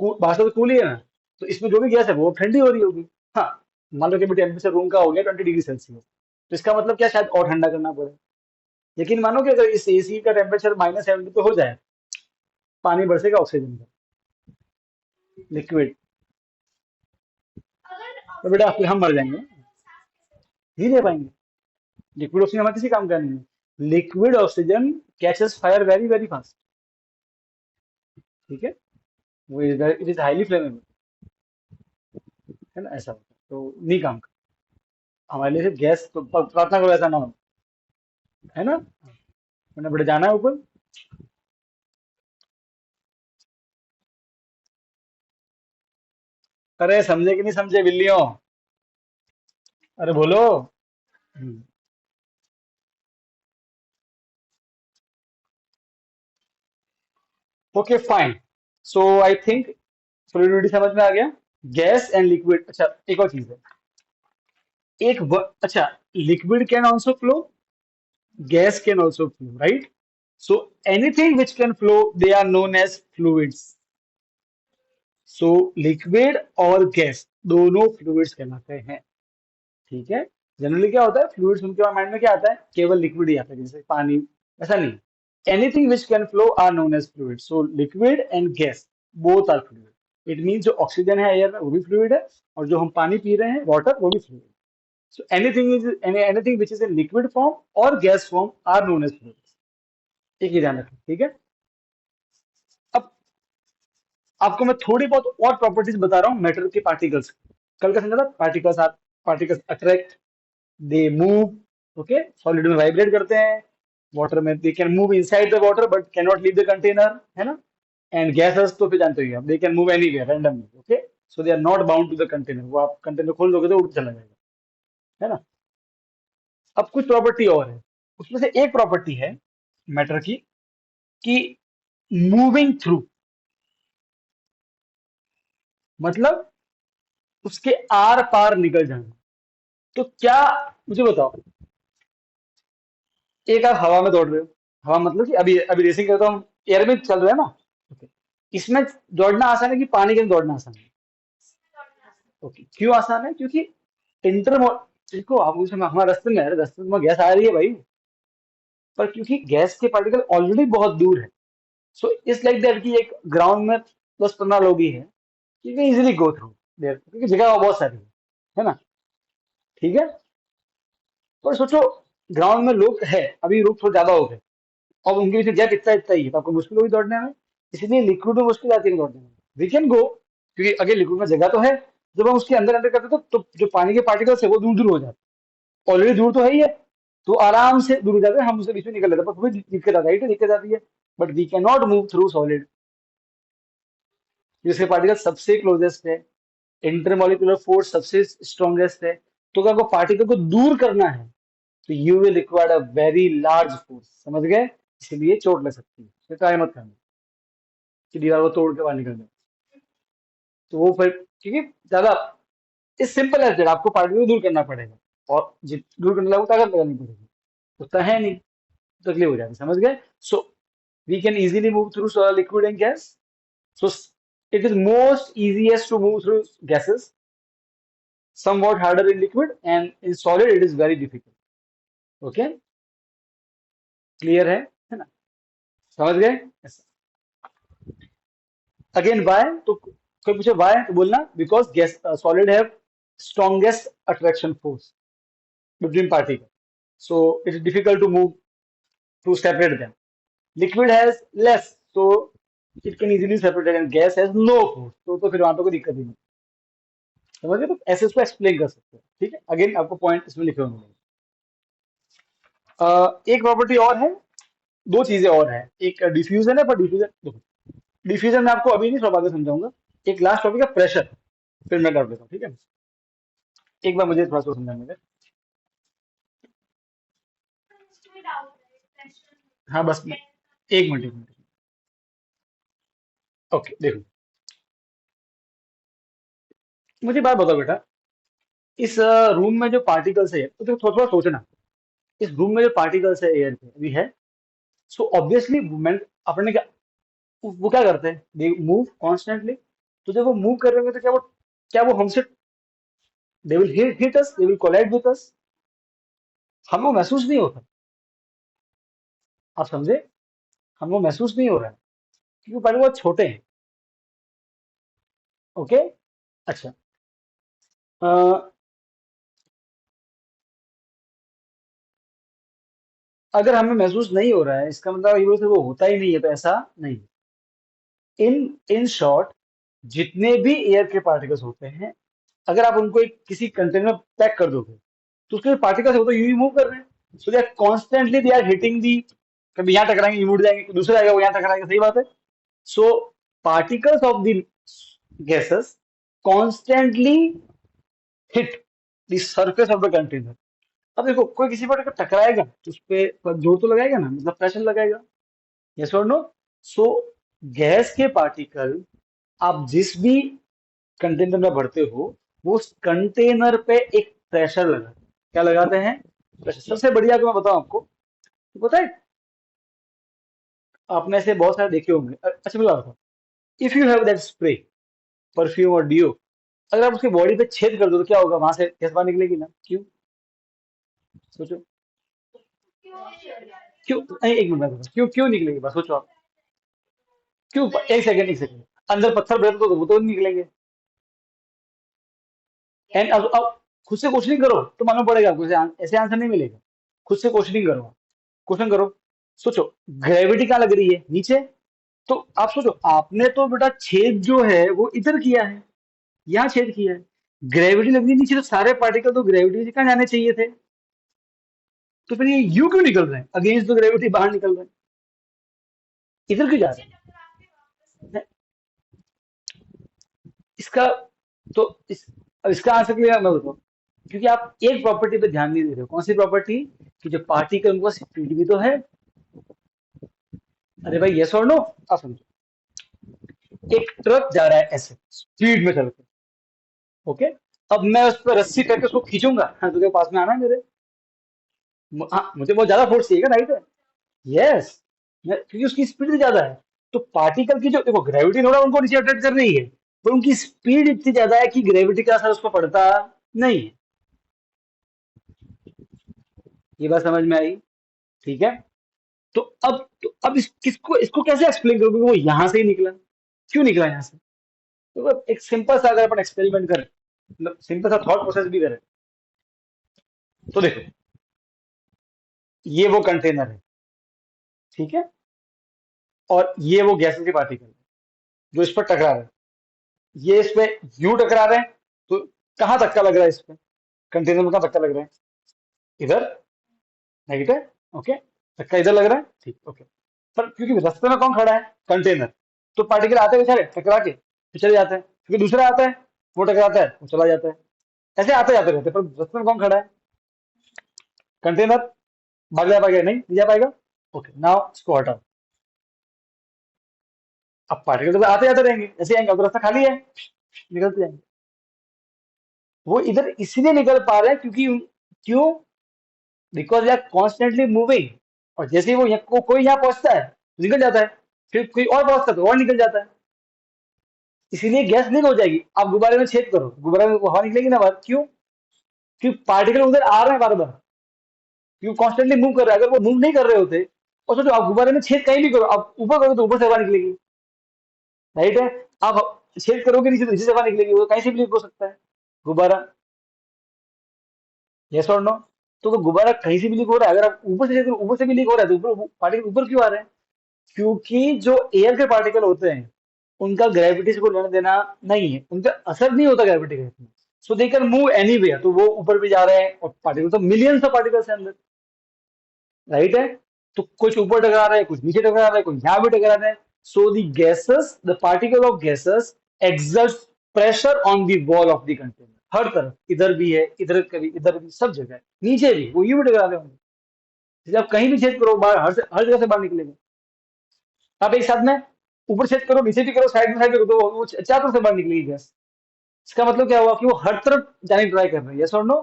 बाहर से तो कूल ही है ना, तो इसमें जो भी गैस है वो ठंडी हो रही होगी। हाँ, मान लो कि टेम्परेचर रूम का हो गया 20 डिग्री सेल्सियस, तो इसका मतलब क्या, शायद और ठंडा करना पड़े। लेकिन मानो कि अगर इस एसी का टेम्परेचर -70 पे हो जाए, पानी बरसेगा ऑक्सीजन का, लिक्विड। तो बेटा फिर हम मर जाएंगे, नहीं ले पाएंगे। लिक्विड ऑक्सीजन हमारे किसी काम का नहीं है। Liquid oxygen catches fire very very fast. ठीक है, वो इट इज हाईली फ्लेमेबल, है ना, ऐसा होता है, तो नहीं काम का। हमारे लिए गैस तो प्रार्थना करो ऐसा ना हो, है ना। मैंने बड़े जाना है ऊपर। अरे समझे कि नहीं समझे बिल्लियों? अरे बोलो। Hmm, okay fine. So I think fluidity समझ में आ गया। गैस एंड लिक्विड, अच्छा एक और चीज है। अच्छा, liquid can also flow, gas can also flow, right? So anything which can flow they are known as fluids. सो लिक्विड और गैस दोनों फ्लूइड्स कहलाते हैं। ठीक है। जनरली क्या होता है, फ्लूइड्स उनके माइंड में क्या आता है, केवल लिक्विड ही आता है, जैसे पानी। ऐसा नहीं, anything which can flow are known as fluid. So liquid and gas both are fluid. It mean जो ऑक्सीजन है एयर में वो भी फ्लूइड है, और जो हम पानी पी रहे हैं वाटर वो भी फ्लूइड है। So anything which is in liquid form और gas form are known as fluid. एक ही ध्यान रखें, ठीक है। अब आपको मैं थोड़ी बहुत और प्रॉपर्टीज बता रहा हूँ मैटर के पार्टिकल्स। कल का समझा था, particles attract, they move, okay, solid में वाइब्रेट करते हैं, वाटर में they can move inside the water but can not leave the container, है ना। एंड गैसेस तो फिर जानते ही आप, they can move anywhere randomly, okay. So they are not bound to the container, वो आप कंटेनर खोल दोगे तो उड़ के चला जाएगा, है ना। अब कुछ प्रॉपर्टी और है, उसमें से एक प्रॉपर्टी है मैटर की कि मूविंग थ्रू, मतलब उसके आर पार निकल जाना। तो क्या, मुझे बताओ, एक आप हवा में दौड़ रहे हो, हवा मतलब कि अभी अभी रेसिंग करता हूँ, एयर में चल रहा है ना। ओके, इसमें दौड़ना आसान है कि पानी के अंदर दौड़ना आसान है? ओके, क्यों आसान है? क्योंकि इंटर, देखो आप उसमें हमारे रास्ते में है, रास्ते में गैस आ रही है भाई, पर क्योंकि गैस के पार्टिकल ऑलरेडी बहुत दूर है, सो इट्स लाइक दैट कि एक ग्राउंड में 10-15 लोग ही हैं, you can easily go through there, क्योंकि जगह बहुत सारी है ना। ठीक है। पर सोचो, ग्राउंड में लोग है, अभी लोग थोड़ा ज्यादा हो गए, और उनके पीछे गैप इतना इतना ही है, तो आपको मुश्किल होगी दौड़ने में। इसलिए लिक्विड में मुश्किल आती है दौड़ने में, वी कैन गो, क्योंकि अगर लिक्विड में जगह तो है। जब हम उसके अंदर अंदर करते तो जो पानी के पार्टिकल्स है वो दूर दूर हो जाते, ऑलरेडी दूर तो है ही है, तो आराम से दूर हो जाते हैं, हम उसके बीच में निकल लेते हैं, पर फिर दिक्कत आता है, right? दिक्कत आती है। But we can not move through solid, जिसके पार्टिकल सबसे क्लोजेस्ट है, इंटरमोलिकुलर फोर्स सबसे स्ट्रॉन्गेस्ट है। तो अगर आपको पार्टिकल को दूर करना है तो you will require a very large force, समझ गए? इसलिए चोट लग सकती है, तो ट्राई मत करना कि दीवार को तोड़ के बाहर निकल जाए। तो वो फिर, क्योंकि ज्यादा इस सिंपल एज दैट, आपको पार्टिकल को दूर करना पड़ेगा, और जित दूर करने लगो ताकत लगानी पड़ेगी, उतना है नहीं, तो तकलीफ हो जाएगी, समझ गए? So we can easily move through liquid and gas. So it is most easiest to move through gases, somewhat harder in liquid, and in solid it is very difficult. Okay, clear है ना? समझ गए? अगेन वाई, तो कोई पूछे वाई तो बोलना because gas solid have strongest attraction force between particles, so it is difficult to move to separate them. Liquid has less, so it can easily separate, and gas has no force, तो फिर वहां पे कोई दिक्कत ही नहीं। समझ गए? तो ऐसे इसको एक्सप्लेन कर सकते हैं, ठीक है। अगेन आपको पॉइंट इसमें लिखे होंगे। एक प्रॉपर्टी और है, दो चीजें और है, एक डिफ्यूजन है, पर डिफ्यूजन, डिफ्यूजन मैं आपको अभी नहीं, थोड़ा बाद में समझाऊंगा। एक लास्ट टॉपिक है प्रेशर, फिर मैं कर देता हूँ, ठीक है। एक बार मुझे थोड़ा सा समझाने में। हाँ बस एक मिनट, एक मिनट। ओके देखो, मुझे बात बताओ बेटा, इस रूम में जो पार्टिकल्स है, तो देखो थोड़ा थोड़ा सोचना, इस रूम में जो पार्टिकल्स है एयर के अभी है, सो ऑब्वियसली मूवमेंट अपने क्या, वो क्या करते हैं, दे मूव कॉन्स्टेंटली। तो जब वो मूव कर रहे होंगे तो क्या वो हमसे, they will hit us, they will collide with us, हमको महसूस नहीं होता। आप समझे? हमको महसूस नहीं हो रहा है, क्योंकि पार्टिकल बहुत छोटे हैं। ओके, अच्छा, अ, अगर हमें महसूस नहीं हो रहा है, इसका मतलब ये बोलते वो होता ही नहीं है, तो ऐसा नहीं। इन इन शॉर्ट, जितने भी एयर के पार्टिकल्स होते हैं, अगर आप उनको एक किसी कंटेनर में पैक कर दोगे, तो उसके पार्टिकल्स वो तो यूं ही मूव कर रहे हैं, so they are constantly they are hitting the, कभी यहाँ टकराएंगे, ये मुड़ जाएंगे, दूसरा आएगा वो यहाँ टकराएंगे, सही बात है। So particles of the gases constantly hit the surface of the container. अब देखो, कोई किसी पर अगर टकराएगा तो उस पर जोर तो लगाएगा ना, मतलब प्रेशर लगाएगा, यस और नो? सो गैस के पार्टिकल आप जिस भी कंटेनर में भरते हो, वो उस कंटेनर पे एक प्रेशर लगाते हैं। क्या लगाते हैं? प्रेशर। सबसे बढ़िया अगर मैं बताऊं आपको, तो पता है, आपने ऐसे बहुत सारे देखे होंगे। अच्छा मैं बताता हूँ। If you have that spray, perfume और डियो, अगर आप उसकी बॉडी पे छेद कर दो तो क्या होगा? वहां से गैस बाहर निकलेगी ना? क्यों? सोचो। क्यों नहीं, एक मिनट में बताता हूँ। क्यों क्यों निकलेगी, बस सोचो आप। क्यों? एक सेकंड, एक सेकंड। अंदर पत्थर भर दो तो वो तो नहीं निकलेंगे। एंड अब खुद से क्वेश्चनिंग करो तो मालूम पड़ेगा आपको। ऐसे आंसर नहीं मिलेगा। खुद से क्वेश्चनिंग करो, क्वेश्चन करो। सोचो, ग्रेविटी कहाँ लग रही है? नीचे। तो आप सोचो, आपने तो बेटा छेद जो है वो इधर किया है, यहाँ छेद किया है। ग्रेविटी लग रही है नीचे, तो सारे पार्टिकल तो ग्रेविटी से कहाँ जाने चाहिए थे? तो फिर ये यू क्यों निकल रहे हैं? अगेंस्ट द ग्रेविटी बाहर निकल रहे हैं, इधर क्यों जा रहे हैं? इसका तो अब इसका आंसर क्या है मैं बताऊँ। क्योंकि आप एक प्रॉपर्टी पे ध्यान नहीं दे रहे हो। कौन सी प्रॉपर्टी? कि जो पार्टिकल को स्पीड भी तो है। अरे भाई, यस और नो? आप समझो, एक ट्रक जा रहा है ऐसे स्पीड में चल के, ओके। अब मैं उस पर रस्सी करके उसको खींचूंगा, हाँ, तुझे पास में आना है मेरे। हाँ, मुझे बहुत ज्यादा फोर्स चाहिए, राइट है? यस। क्योंकि उसकी स्पीड ज्यादा है। तो पार्टिकल की जो देखो, ग्रेविटी थोड़ा उनको नीचे अट्रैक्ट कर रही है, पर उनकी स्पीड इतनी ज्यादा है कि ग्रेविटी का असर उसको पड़ता नहीं है। ये बात समझ में आई? ठीक है। तो अब किसको इसको कैसे एक्सप्लेन करोगे? वो यहां से ही निकला, क्यों निकला यहां से? तो अब एक सिंपल सा अगर अपन एक्सपेरिमेंट करें, मतलब सिंपल सा थॉट प्रोसेस भी करें, तो देखो, ये वो कंटेनर है, ठीक है, और ये वो गैसेस के पार्टिकल है जो इस पर टकरा रहे हैं। ये इस पे यूं टकरा रहे हैं, तो कहां धक्का लग रहा है इस पे? कंटेनर में कहां धक्का लग रहा है? इधर। Negative, okay. धक्का इधर लग रहा है, ठीक, ओके। पर क्योंकि रास्ते में कौन खड़ा है? कंटेनर। तो पार्टिकल आते हैं बेचारे टकरा के फिर चले जाते हैं, क्योंकि दूसरा आता है, वो टकराता है, वो चला जाता है। ऐसे आते जाते रहते हैं, पर रास्ते में कौन खड़ा है? कंटेनर। भाग जा पाएगा? नहीं जा पाएगा। ओके, नाउ इसको हटाओ। अब पार्टिकल तो आते जाते रहेंगे, ऐसे आएंगे, अब तो रास्ता खाली है, निकलते जाएंगे। वो इधर इसलिए निकल पा रहे हैं क्योंकि क्यों? Because they are constantly moving. और जैसे ही वो कोई यहाँ पहुंचता है, निकल जाता है। फिर कोई और पहुंचता है तो और निकल जाता है। इसीलिए गैस लीक हो जाएगी। आप गुब्बारे में छेद करो, गुब्बारे में हवा निकलेगी ना बाहर। क्यों? क्योंकि पार्टिकल उधर आ रहे हैं बार बार, क्योंकि कॉन्स्टेंटली मूव कर रहे हैं। अगर वो मूव नहीं कर रहे होते, और सोचो आप गुब्बारे में छेद कहीं भी करो, आप ऊपर करो तो ऊपर से हवा निकलेगी, राइट है? आप छेद करोगे नीचे तो नीचे से हवा निकलेगी, वो कहीं से भी लीक हो सकता है गुब्बारा। यस और नो? तो गुब्बारा कहीं से भी लीक हो रहा है। अगर आप ऊपर से छेद करो, ऊपर से भी लीक हो रहा है, तो ऊपर पार्टिकल ऊपर क्यों आ रहे हैं? क्योंकि जो एयर के पार्टिकल होते हैं, उनका ग्रेविटी से कोई लेना देना नहीं है, उनका असर नहीं होता ग्रेविटी का इतना। सो दे कैन मूव एनीवेयर, तो वो ऊपर भी जा रहे हैं, और पार्टिकल तो मिलियंस ऑफ पार्टिकल्स है अंदर, राइट है? तो कुछ ऊपर टकरा रहे हैं, कुछ नीचे टकरा रहे हैं, कुछ यहाँ भी टकरा रहे हैं। So the gases, the particle of gases exert pressure on the wall of the container. हर तरफ, इधर भी है, इधर भी, सब जगह है, नीचे भी वो यूं भी टकरा रहे होंगे। इसलिए आप कहीं भी छेद करो, बाहर हर जगह से बाहर निकलेगा। आप एक साथ में ऊपर छेद करो, नीचे भी करो, साइड में करो, तो वो चार तरफ से बाहर निकलेगी गैस। इसका मतलब क्या हुआ? कि वो हर तरफ जाने की ट्राई कर रही है। यस और नो?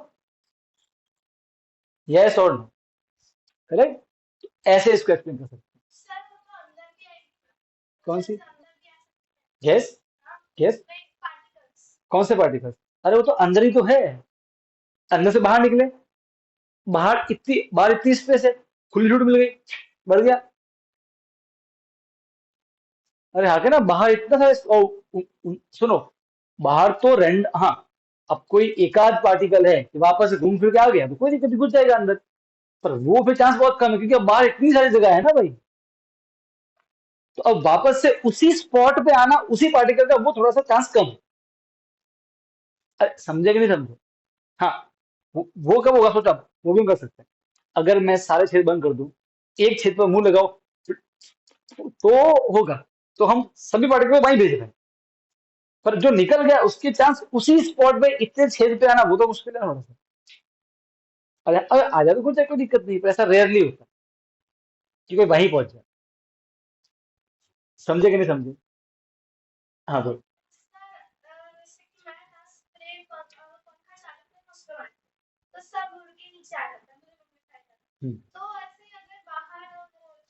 यस और नो? करेक्ट। ऐसे इसको एक्सप्लेन कर सकते हैं। कौन सी? गैस? गैस? कौन से पार्टिकल्स? अरे वो तो अंदर ही तो है, अंदर से बाहर निकले। बाहर इतनी स्पेस है, खुली छूट मिल गई, बढ़ गया। अरे हाँ, के ना, बाहर इतना सारा सुनो, बाहर तो रेंड, हाँ, अब कोई एकाध पार्टिकल है कि वापस से घूम फिर के आ गया तो कोई दिक्कत नहीं, घुस जाएगा अंदर। पर वो फिर चांस बहुत कम है, क्योंकि अब बाहर इतनी सारी जगह है ना भाई। तो अब वापस से उसी स्पॉट पे आना उसी पार्टिकल का, वो थोड़ा सा चांस कम है। अरे समझे कि नहीं समझे? हाँ। वो कब होगा सोचा? वो भी हम कर सकते हैं। अगर मैं सारे छेद बंद कर दूं, एक छेद पर मुंह लगाओ, तो होगा। तो हम सभी पार्टिकल को वहीं भेज रहे हैं, पर जो निकल गया उसके चांस उसी स्पॉट पे इतने छेद पे आना, वो तो मुश्किल है थोड़ा सा। अगर अगर आ जाए तो कुछ कोई दिक्कत नहीं, पर ऐसा रेयरली होता है कि कोई वहीं पहुंच जाए। समझे कि नहीं समझे? हाँ बोल। जैसे कि मैं ना स्प्रे पंखा चालू किया तो उसके बाद तो सब उड़ के नीचे आ जाता है, मेरे रूम में फैल जाता हम्म। है। तो ऐसे ही अगर बाहर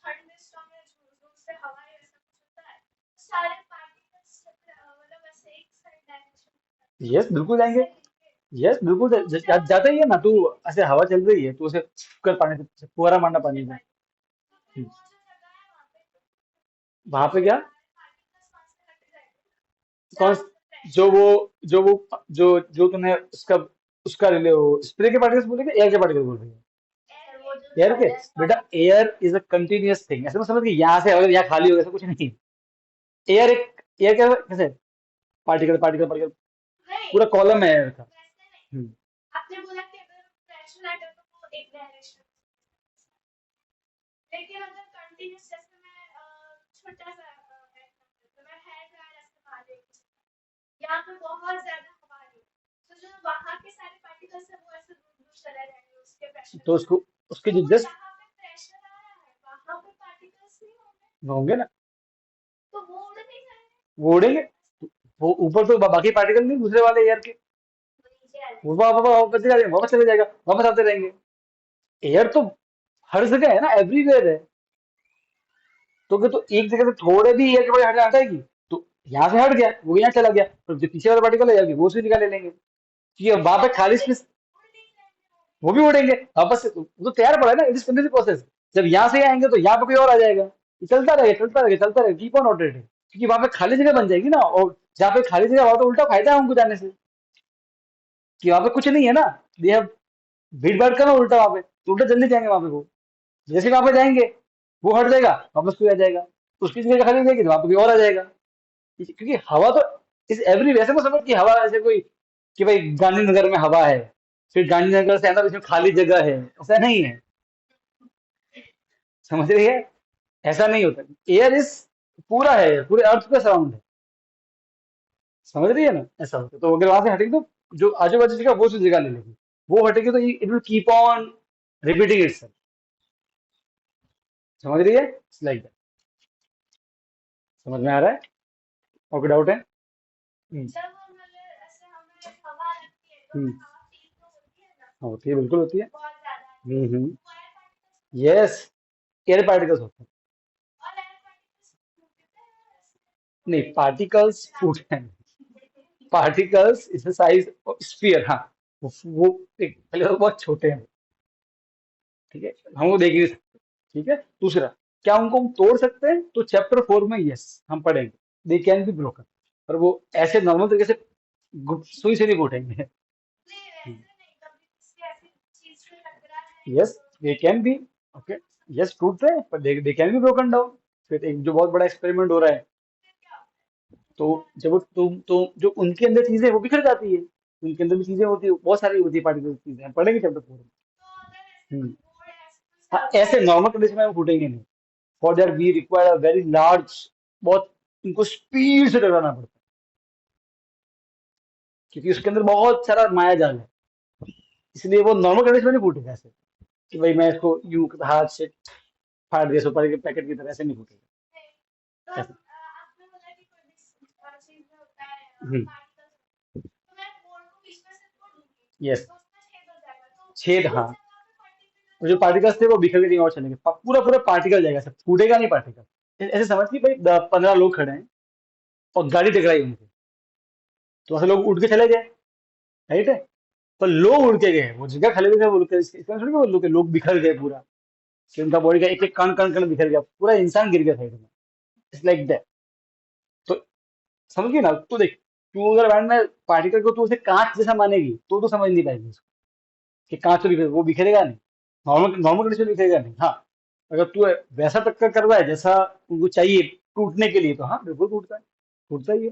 ठंड स्टॉर्म या रूम से हवा या ऐसा कुछ होता है तो सारे पार्टिकल्स मतलब ऐसे एक साइड डायरेक्शन में यस बिल्कुल जाएंगे। उससे लेके यस बिल्कुल तो जाता ही है ना तू। नहीं ऐसे हवा चल रही है तो उसे कर पानी से फुहारा मारना पानी में। तो फिर वो जो जगह है वहां पे तो वहां पे क्या? सारे पार्टिकल्स वहां से हट जाएंगे ना, कौन? जहाँ जो प्रेशर वो आ रहा जो वो जो जो तूने उसका उसका रिले स्प्रे के पार्टिकल्स बोले कि एयर के पार्टिकल बोल रही है? है वो जो एयर के। बेटा हाँ air is a continuous thing, ऐसे मत समझ कि यहाँ से अगर यहाँ खाली हो गया ऐसा कुछ नहीं। एयर एक एयर क्या कैसे? पार्टिकल पार्टिकल पार्टिकल नहीं पूरा कॉलम है एयर का। वैसे नहीं। हम्म। आपने बोला कि अगर प्रेशर हटे तो वो एक डायरेक्शन, लेकिन अगर कंटिन्यूस जैसे मैं छोटा सा तो मैं हेयर ड्रायर ऐसे मार रही हूँ, यहाँ पे बहुत ज्यादा हवा आ रही है, तो जो वहां के सारे पार्टिकल्स है वो ऐसे दूर दूर चले जाएंगे उसके प्रेशर तो के उसको साथ। उसके तो जो वो जस्ट जहाँ पे प्रेशर आ रहा है वहां पे पार्टिकल्स नहीं होंगे, होंगे ना, तो वो उड़ नहीं जाएंगे, वो उड़ेंगे। वो ऊपर तो बाकी पार्टिकल नहीं दूसरे वाले एयर के, वो नीचे आ वो जाएंगे। वापस चले जाएंगे, वापस चले जाएगा, वापस आते रहेंगे। एयर तो हर जगह है ना, एवरीवेयर है। तो अगर तो एक जगह से थोड़े भी एयर के बड़े हटाएगी तो यहाँ से हट गया, वो यहाँ चला गया, तो जो पीछे वाला पार्टिकल है वो उसे निकाल ले लेंगे, कि अब वहां पे तो खाली उड़ स्पेस। उड़ नहीं जाएंगे वो भी। वो भी उड़ेंगे वापस से, वो तो तैयार पड़ा है ना, इट इज कंटिन्यूस प्रोसेस। जब यहाँ से आएंगे तो यहाँ पे कोई और आ जाएगा, ये चलता रहेगा चलता रहेगा चलता रहेगा, कीप ऑन रोटेटिंग, क्योंकि वहां पे खाली जगह बन जाएगी ना, और जहाँ पे खाली जगह वहां तो उल्टा फायदा है हमको जाने से, कि वहां पे कुछ नहीं है ना। दे हैव भीड़ भाड़ करना उल्टा, वहां पे तो उल्टा जल्दी जाएंगे वहां पे वो। जैसे वहां पे जाएंगे वो हट जाएगा, वापस कोई आ जाएगा, उसकी जगह खाली हो जाएगी तो वहां पे कोई और आ जाएगा। क्योंकि हवा तो इस एवरी, वैसे को समझ कि हवा ऐसे कोई कि भाई गांधीनगर में हवा है, फिर गांधीनगर से आना इसमें खाली जगह है, ऐसा नहीं है। समझ रही है? ऐसा नहीं होता। एयर इज पूरा है, पूरे अर्थ पे सराउंड है। समझ रही है ना? ऐसा होता है। तो अगर वहां से हटेगी तो जो आजू बाजू जगह वो उसी जगह ले लेगी, वो हटेगी तो it will keep on repeating itself. समझ रही है? Like that. समझ में आ रहा है? और कोई डाउट है? हम्म। जब हम मतलब ऐसे हमें हवा लगती है तो हम्म। हमें हवा फील तो होती है ना, हाँ, होती है, बिल्कुल होती है। बहुत ज्यादा है हम्म। तो एयर पार्टिकल्स होते हैं। यस, एयर पार्टिकल्स होते हैं। और एयर पार्टिकल्स फूटते हैं ऐसे नहीं, थोड़े पार्टिकल्स जैसे आप फूट हैं। Particles is the size sphere. हाँ, वो पहले तो बहुत छोटे हैं, ठीक है, हम वो देख ही नहीं सकते। ठीक है। दूसरा, क्या उनको हम तोड़ सकते हैं? तो चैप्टर 4 में यस हम पढ़ेंगे, दे कैन बी ब्रोकन, पर वो ऐसे नॉर्मल तरीके से सुई से नहीं फूटेंगे। नहीं वैसे नहीं, कभी किसी ऐसी चीज से टकरा है या yes they can be. Okay. Yes टूट रहे हैं पर they can be broken down. फिर एक जो बहुत बड़ा एक्सपेरिमेंट हो रहा है, फिर क्या होता तो जब वो तो जो उनके अंदर चीजें वो बिखर जाती है, उनके अंदर भी चीजें होती है, बहुत सारी होती है पार्टिकल चीजें, हम पढ़ेंगे चैप्टर 4 में। है। तो अगर ऐसे कोई हम्म। बोर्ड ऐसे कोई हाँ, सामान ऐसे है नॉर्मल कंडीशन में वो फूटेंगे नहीं। For that we require a very large, बहुत उनको स्पीड से टकराना पड़ता है, क्योंकि उसके अंदर बहुत सारा माया जाल है। इसलिए वो नॉर्मल कंडीशन में नहीं फूटेगा ऐसे, कि भाई मैं इसको यूं हाथ से फाड़ दिया सुपारी के पैकेट की तरह, ऐसे नहीं फूटेगा नहीं, तो ऐसे। आपने बोला कि कोई चीज में होता है हम्म। पार्टिकल्स, तो मैं बोर्ड को बीच में से तोड़ दूंगी यस। तो उसमें छेद हो जाएगा, तो छेद, उस हाँ। जगह पे वो पर्टिकुलर जो जो पार्टिकल्स थे वो बिखर के कहीं और चलेंगे, पूरा पूरा पार्टिकल जाएगा, सब फूटेगा नहीं पार्टिकल। ऐसे समझ कि भाई 15 लोग खड़े हैं और गाड़ी टकराई उनसे, तो वहां से लोग उठ के चले गए, राइट है। पर लोग उड़ के गए, वो जगह खाली हुई है, वो इसका थोड़ी बोल लो कि लोग बिखर गए पूरा, कि उनका बॉडी का एक एक कण कण कण बिखर गया, पूरा इंसान गिर गया साइड में। It's like that. तो समझ गई ना? तू देख, तू अगर बैंड में पार्टिकल को तू उसे कांच जैसा मानेगी तो समझ नहीं पाएगी उसको, कि कांच तो बिखर, वो बिखरेगा नहीं, नॉर्मल नॉर्मल कंडीशन में बिखरेगा नहीं। हाँ, अगर तू वैसा टक्कर कर रहा है जैसा उनको चाहिए टूटने के लिए, तो हाँ बिल्कुल टूटता है, टूटता ही है,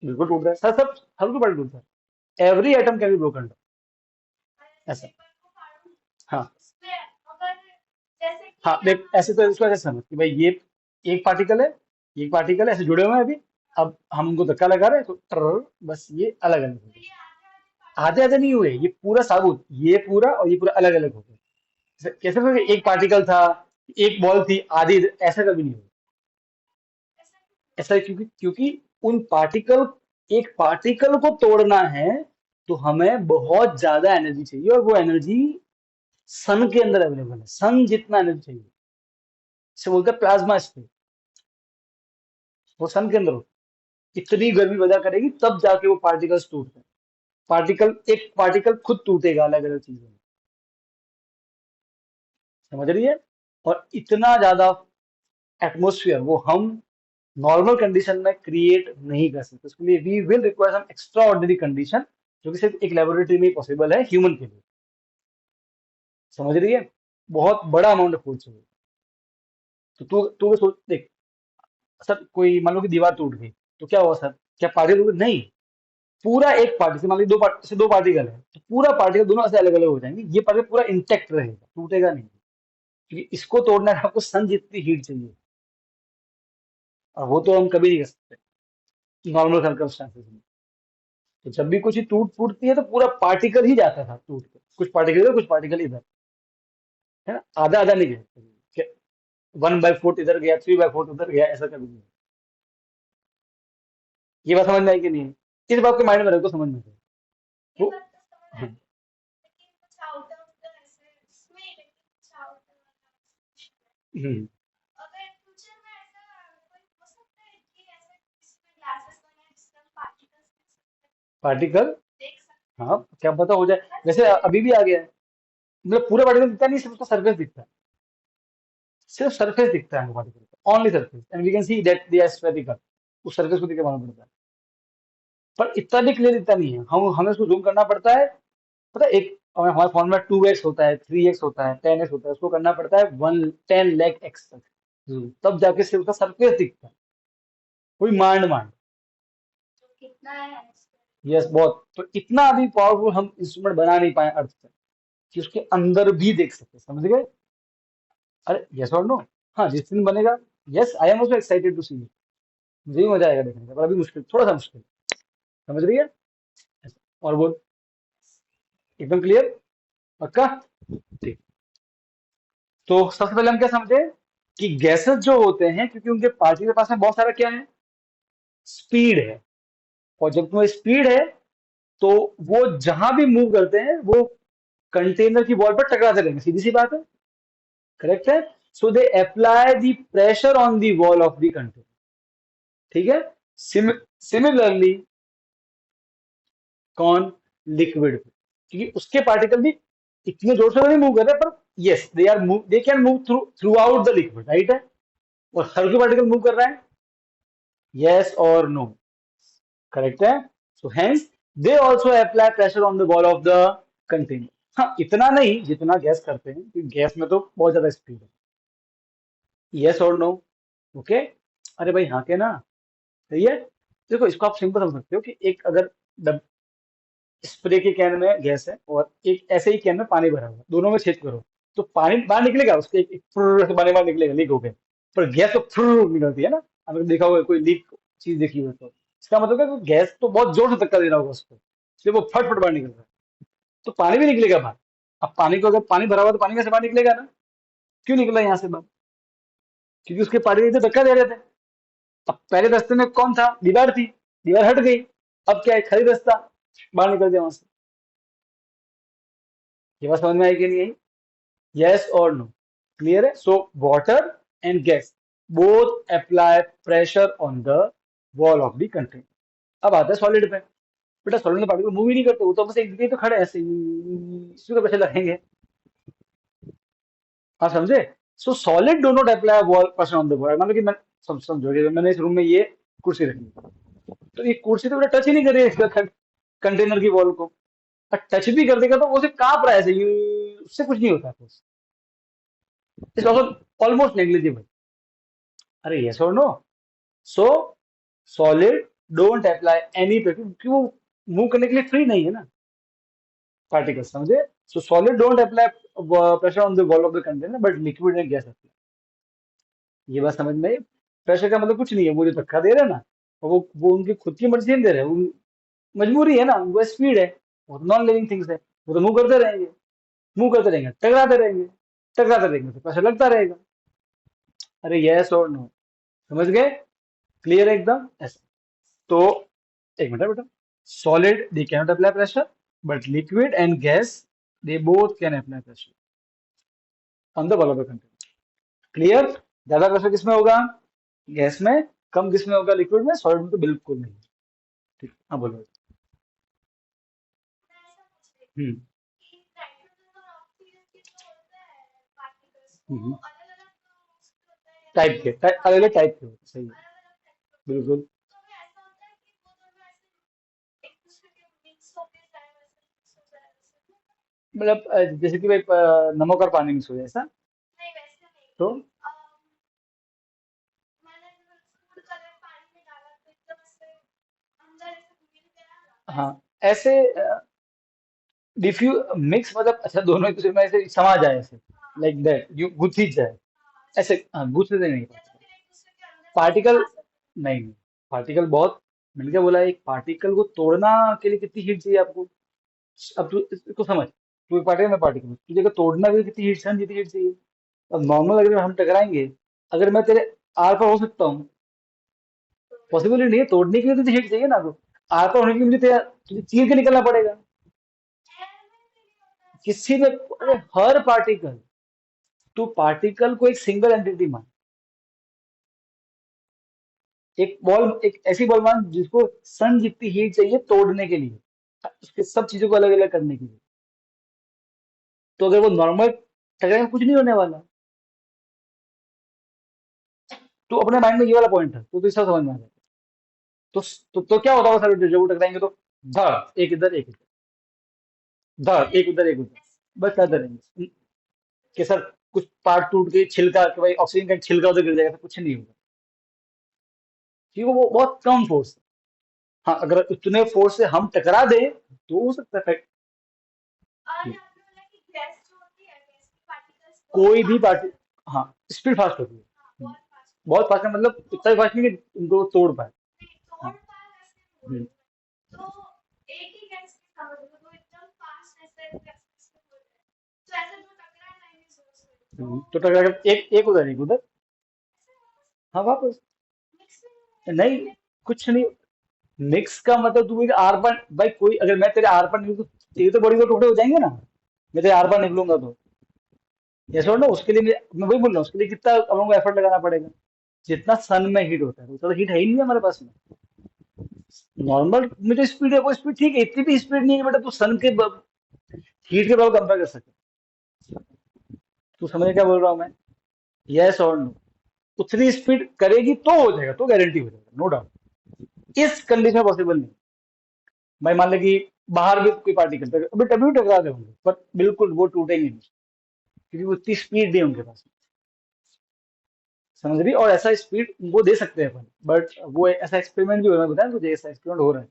बिल्कुल टूटता है, सब सब हर कोई टूटता है। Every atom can be broken, ऐसा। पेपर को फाड़ूं हाँ। उसमें अगर जैसे कि हाँ देख, यहाँ ऐसे तो इसको ऐसे समझ कि भाई ये एक पार्टिकल है, एक पार्टिकल ऐसे जुड़े हुए हैं अभी, अब हम उनको धक्का लगा रहे हैं तो बस ये अलग अलग हो तो गए। ये आधे आधे आधे आधे पार्टिकल्स नहीं हुए, ये पूरा साबुत, ये पूरा और ये पूरा अलग अलग हो गए। कैसे कैसे हो गए? एक पार्टिकल था, एक बॉल थी आधी, ऐसा कभी नहीं हुआ। ऐसा है क्योंकि उन पार्टिकल एक पार्टिकल को तोड़ना है तो हमें बहुत ज्यादा एनर्जी चाहिए, और वो एनर्जी सन के अंदर अवेलेबल है। सन जितना एनर्जी चाहिए, इसे बोलते हैं प्लाज्मा स्पीड, वो सन के अंदर होता है। इतनी गर्मी पैदा करेगी तब जाके वो पार्टिकल्स टूटते हैं। एक पार्टिकल खुद टूटेगा अलग अलग चीजों में, समझ रही है? और इतना ज्यादा एटमोस्फियर वो हम नॉर्मल कंडीशन में क्रिएट नहीं कर सकते। उसके लिए we will require some extraordinary condition, जो कि सिर्फ एक लेबोरेटरी में पॉसिबल है ह्यूमन के लिए, समझ रही है? बहुत बड़ा अमाउंट ऑफ फोर्स चाहिए। तो तू तू सोच देख, सर कोई मान लो कि दीवार टूट गई, तो क्या हुआ सर? क्या पार्टिकल टूटे? नहीं, पूरा एक पार्टी से मान ली दो पार्टिकल है, तो पूरा पार्टिकल दोनों ऐसे अलग अलग हो जाएंगे, ये पार्टिकल पूरा इंटेक्ट रहेगा, टूटेगा नहीं, क्योंकि इसको तोड़ना है आपको सन जितनी हीट चाहिए, और वो तो हम कभी नहीं कर सकते नॉर्मल सर्कमस्टांसेस में। तो जब भी कुछ ही फूटती है तो पूरा पार्टिकल ही जाता था टूट के, कुछ पार्टिकल इधर कुछ पार्टिकल इधर, है ना? आधा आधा नहीं गया, 1/4 इधर गया, 3/4 उधर गया, ऐसा कभी नहीं। ये बात समझ में आई कि नहीं? इस बात को माइंड में रखो, समझ में आएगी। ये वो बात तो समझ हाँ, आती है, लेकिन कुछ आउट ऑफ द ऐसे इसमें ही, लेकिन कुछ आउट ऑफ हम्म, अगर फ्यूचर में ऐसा कोई हो सकता है कि ऐसे इसमें ग्लासेस बने हैं जिसमें पार्टिकल्स पार्टिकल, देख सकते हाँ क्या पता हो जाए। हैं। वैसे अभी भी आ गया है, मतलब पूरा पार्टिकल दिखता नहीं, सिर्फ उसका सरफेस दिखता है, सिर्फ सरफेस दिखता है पार्टिकल का, only surface, and we can see that they are spherical. उस सरफेस को देख के मालूम पड़ता है, पर इतना भी क्लियर दिखता नहीं है। हम हमें उसको जूम करना पड़ता है, पता है? एक हमारे फोन में 2x होता है, 3x होता है, 10x होता है, उसको करना पड़ता है 1 10 लाख x तक, तब जाके सिर्फ उसका सरफेस दिखता है, कोई मांड मांड। तो कितना है यस, बहुत। तो इतना भी पावरफुल हम इंस्ट्रूमेंट बना नहीं पाए अर्थ पे कि उसके अंदर भी देख सके, समझ गए? अरे यस और नो? हाँ, जिस दिन बनेगा, yes I am also excited to see it. मुझे भी मजा आएगा देखने का, पर अभी मुश्किल, थोड़ा सा मुश्किल, समझ रही है? और बोल, एकदम क्लियर? पक्का? ठीक। तो सबसे पहले हम क्या समझे कि गैसेस जो होते हैं, क्योंकि उनके पार्टिकल के पास में बहुत सारा क्या है, स्पीड है, और जब तुम्हें स्पीड है तो वो जहां भी मूव करते हैं वो कंटेनर की वॉल पर टकराते रहेंगे, सीधी सी बात है, करेक्ट है? So they apply the pressure on the wall of the container, ठीक है? सिमिलरली कौन? लिक्विड, क्योंकि उसके पार्टिकल भी इतने जोर से तो नहीं मूव कर रहे, पर yes they can move through out the liquid, right है? और हर कोई पार्टिकल मूव कर रहा है, यस और नो? करेक्ट है। So hence they also apply pressure on the wall of the container. हाँ, इतना नहीं जितना गैस करते हैं, क्योंकि गैस में तो बहुत ज्यादा स्पीड है। यस और नो? ओके। अरे भाई हाँ के ना, सही है। देखो, इसको आप सिंपल समझ सकते हो कि एक अगर स्प्रे के कैन में गैस है और एक ऐसे ही कैन में पानी भरा हुआ है, दोनों में छेद करो तो पानी बाहर निकलेगा, उसके एक फुर्र से पानी बाहर निकलेगा, लीक हो गया। पर गैस तो फुर्र निकलती है ना, अगर देखा होगा कोई लीक चीज देखी हो तो इसका मतलब है कि गैस तो बहुत जोर से धक्का दे रहा होगा उसको, इसलिए वो फट फट बाहर निकल रहा है। तो पानी भी निकलेगा बाहर। अब पानी को, अगर पानी भरा हुआ तो पानी में से बाहर निकलेगा ना? क्यों निकला यहाँ से बाहर? क्योंकि उसके पानी इधर धक्का दे रहे थे। अब पहले रास्ते में कौन था? दीवार थी, दीवार हट गई, अब क्या है? खाली रास्ता, बाहर निकल गया वहां से। ये बात समझ में आई कि नहीं आई? यस और नो? क्लियर है? So water and gas both apply pressure on the wall of the container. अब आता है सॉलिड पे। बेटा सॉलिड में पार्टिकल मूव ही नहीं करते, वो तो बस एक जगह पे खड़े हैं ऐसे ही, इसी को प्रेशर लगेंगे। आप समझे? सो solid do not apply wall pressure on the wall. मतलब कि मैं समझोगे, मैंने इस रूम में ये कुर्सी रखी, तो ये कुर्सी तो बेटा टच ही नहीं कर रही है कंटेनर की वॉल को, और टच भी कर देगा तो वो सिर्फ कांप रहा है ऐसे, उससे कुछ नहीं होता, इट्स ऑल्सो ऑलमोस्ट नेग्लिजिबल। अरे यस और no? So solid don't apply any pressure, क्योंकि वो मूव करने के लिए फ्री नहीं है ना पार्टिकल, समझे? सो solid don't apply pressure on the wall of the container, but liquid and gas apply. ये बात समझ में आई? प्रेशर का मतलब कुछ नहीं है, वो जो धक्का दे रहे हैं ना, वो उनकी खुद की मर्जी से नहीं दे रहे हैं, मजबूरी है ना, वो स्पीड है, वो तो नॉन लिविंग थिंग्स है, वो तो मूव करते रहेंगे, मूव करते रहेंगे, टकराते रहेंगे, टकराते रहेंगे, तो प्रेशर लगता रहेगा। अरे यस और नो? समझ गए? क्लियर है एकदम ऐसा। तो एक मिनट बेटा, solid they can not apply pressure, but liquid and gas they both can apply pressure on the ball of the container. Clear? ज्यादा प्रेशर किसमें होगा? गैस में। कम किसमें होगा? लिक्विड में। सॉलिड में तो बिल्कुल नहीं। ठीक, हाँ बोलो। मैं ऐसा पूछ रही थी हम्म। कि नाइट्रोजन और ऑक्सीजन के जो होता है पार्टिकल्स वो हम्म। अलग-अलग उसके होता है या टाइप फिर के हाँ अलग अलग टाइप के होते हैं, सही है। अलग-अलग टाइप के होते हैं। बिल्कुल। तो हमें ऐसा होता है कि वो दोनों ऐसे एक दूसरे के मिक्स होके जाए वैसे मिक्स हो जाए वैसे मतलब जैसे कि भाई नमक और पानी मिक्स हो जाए ऐसा। नहीं वैसे नहीं। तो मैंने फूड कलर पानी में डाला तो एकदम ऐसे अंदर ऐसे मिल गया ना हाँ, वैसे। ऐसे डिफ्यू मिक्स मतलब अच्छा दोनों एक दूसरे में ऐसे समा जाए ऐसे, हाँ लाइक दैट, यू गुथी जाए हाँ ऐसे ऐसे। हाँ, गुथने से नहीं या तो पार्टिकल। फिर एक दूसरे के अंदर से ऐसे पार्टिकल पास होते हैं। नहीं नहीं। पार्टिकल बहुत, मैंने क्या बोला, एक पार्टिकल को तोड़ना के लिए कितनी हीट चाहिए आपको? अब तू इसको समझ, तू एक पार्टिकल, मैं पार्टिकल, तुझे अगर तोड़ना भी कितनी हीट चाहिए, जितनी हीट चाहिए। अब नॉर्मल अगर हम टकराएंगे, अगर मैं तेरे आर पर हो सकता हूँ, पॉसिबल ही नहीं है। तोड़ने के लिए तुझे हीट चाहिए ना, तो आर पर होने के लिए मुझे तुझे चीर के निकलना पड़ेगा। एयर में भी नहीं होता है ऐसे किसी में, अरे पानी में हर पार्टिकल, तू पार्टिकल को एक सिंगल एंटिटी मान। एक बॉल, एक ऐसी बॉल मान जिसको सन जितनी हीट चाहिए तोड़ने के लिए, उसके सब चीजों को अलग अलग करने के लिए। तो अगर वो नॉर्मल टकराएंगे कुछ नहीं होने वाला। तो अपने माइंड में ये वाला पॉइंट है, तो इसका समझ में आ जाएगा। तो क्या होता होगा सर, जब वो टकराएंगे तो धड़, एक इधर एक इधर, धड़, एक उधर एक उधर, ऐसे बस करते रहेंगे कि सर कुछ पार्ट टूट के छिलका कि भाई ऑक्सीजन का छिलका उधर गिर जाएगा, तो कुछ नहीं होगा, क्योंकि वो बहुत कम फोर्स है। हाँ, अगर उतने फोर्स से हम टकरा दें तो हो सकता है और effect। आपने बोला कि गैस जो होती है गैस की पार्टिकल्स बहुत कोई भी फास्ट पार्टी, होती हाँ, स्पीड फास्ट होती है। है हाँ बहुत फास्ट बहुत फास्ट है, मतलब तो इतना फास्ट नहीं कि उनको तोड़ पाए। नहीं तोड़ हाँ। पाए वैसे नहीं बोल हम्म। रही मैं तो एक ही गैस की समझ लो वो एकदम फास्ट ऐसे गैस में बोल रहे हैं तो ऐसे जो टकरा जाएंगे जोर से तो तो टकरा कर एक एक उधर एक उधर। ऐसे वापस हाँ, वापस। मिक्स में नहीं नहीं, होंगे कुछ नहीं। मिक्स का मतलब तू मेरे आर पर, भाई कोई अगर मैं तेरे आर पर निकलूं तो तेरी तो बड़ी को टुकड़े हो जाएंगे ना। मैं तेरे आर पर निकलूंगा तो ये छोड़ ना, उसके लिए मैं वही बोल रहा हूँ, उसके लिए कितना हम लोगों को एफर्ट लगाना पड़ेगा। जितना सन में हीट होता है उतना तो हीट है ही नहीं हमारे पास में। नॉर्मल में जो स्पीड है वो स्पीड ठीक है, इतनी भी स्पीड नहीं है बेटा तू सन के हीट के बराबर कंपेयर कर सके। तू समझ क्या बोल रहा हूँ मैं? यस और नो? उतनी स्पीड करेगी तो हो जाएगा, तो गारंटी हो जाएगा, नो डाउट। इस कंडीशन पॉसिबल नहीं। भाई मान ले कि बाहर भी कोई पार्टिकल अभी तभी भी टकरा रहे होंगे, पर बिल्कुल वो टूटेंगे नहीं, क्योंकि वो उतनी स्पीड नहीं है उनके पास। समझ रही? और ऐसा स्पीड वो दे सकते हैं अपन, बट वो ऐसा एक्सपेरिमेंट भी हो रहा है, बताया तुझे, ऐसा एक्सपेरिमेंट हो रहा है।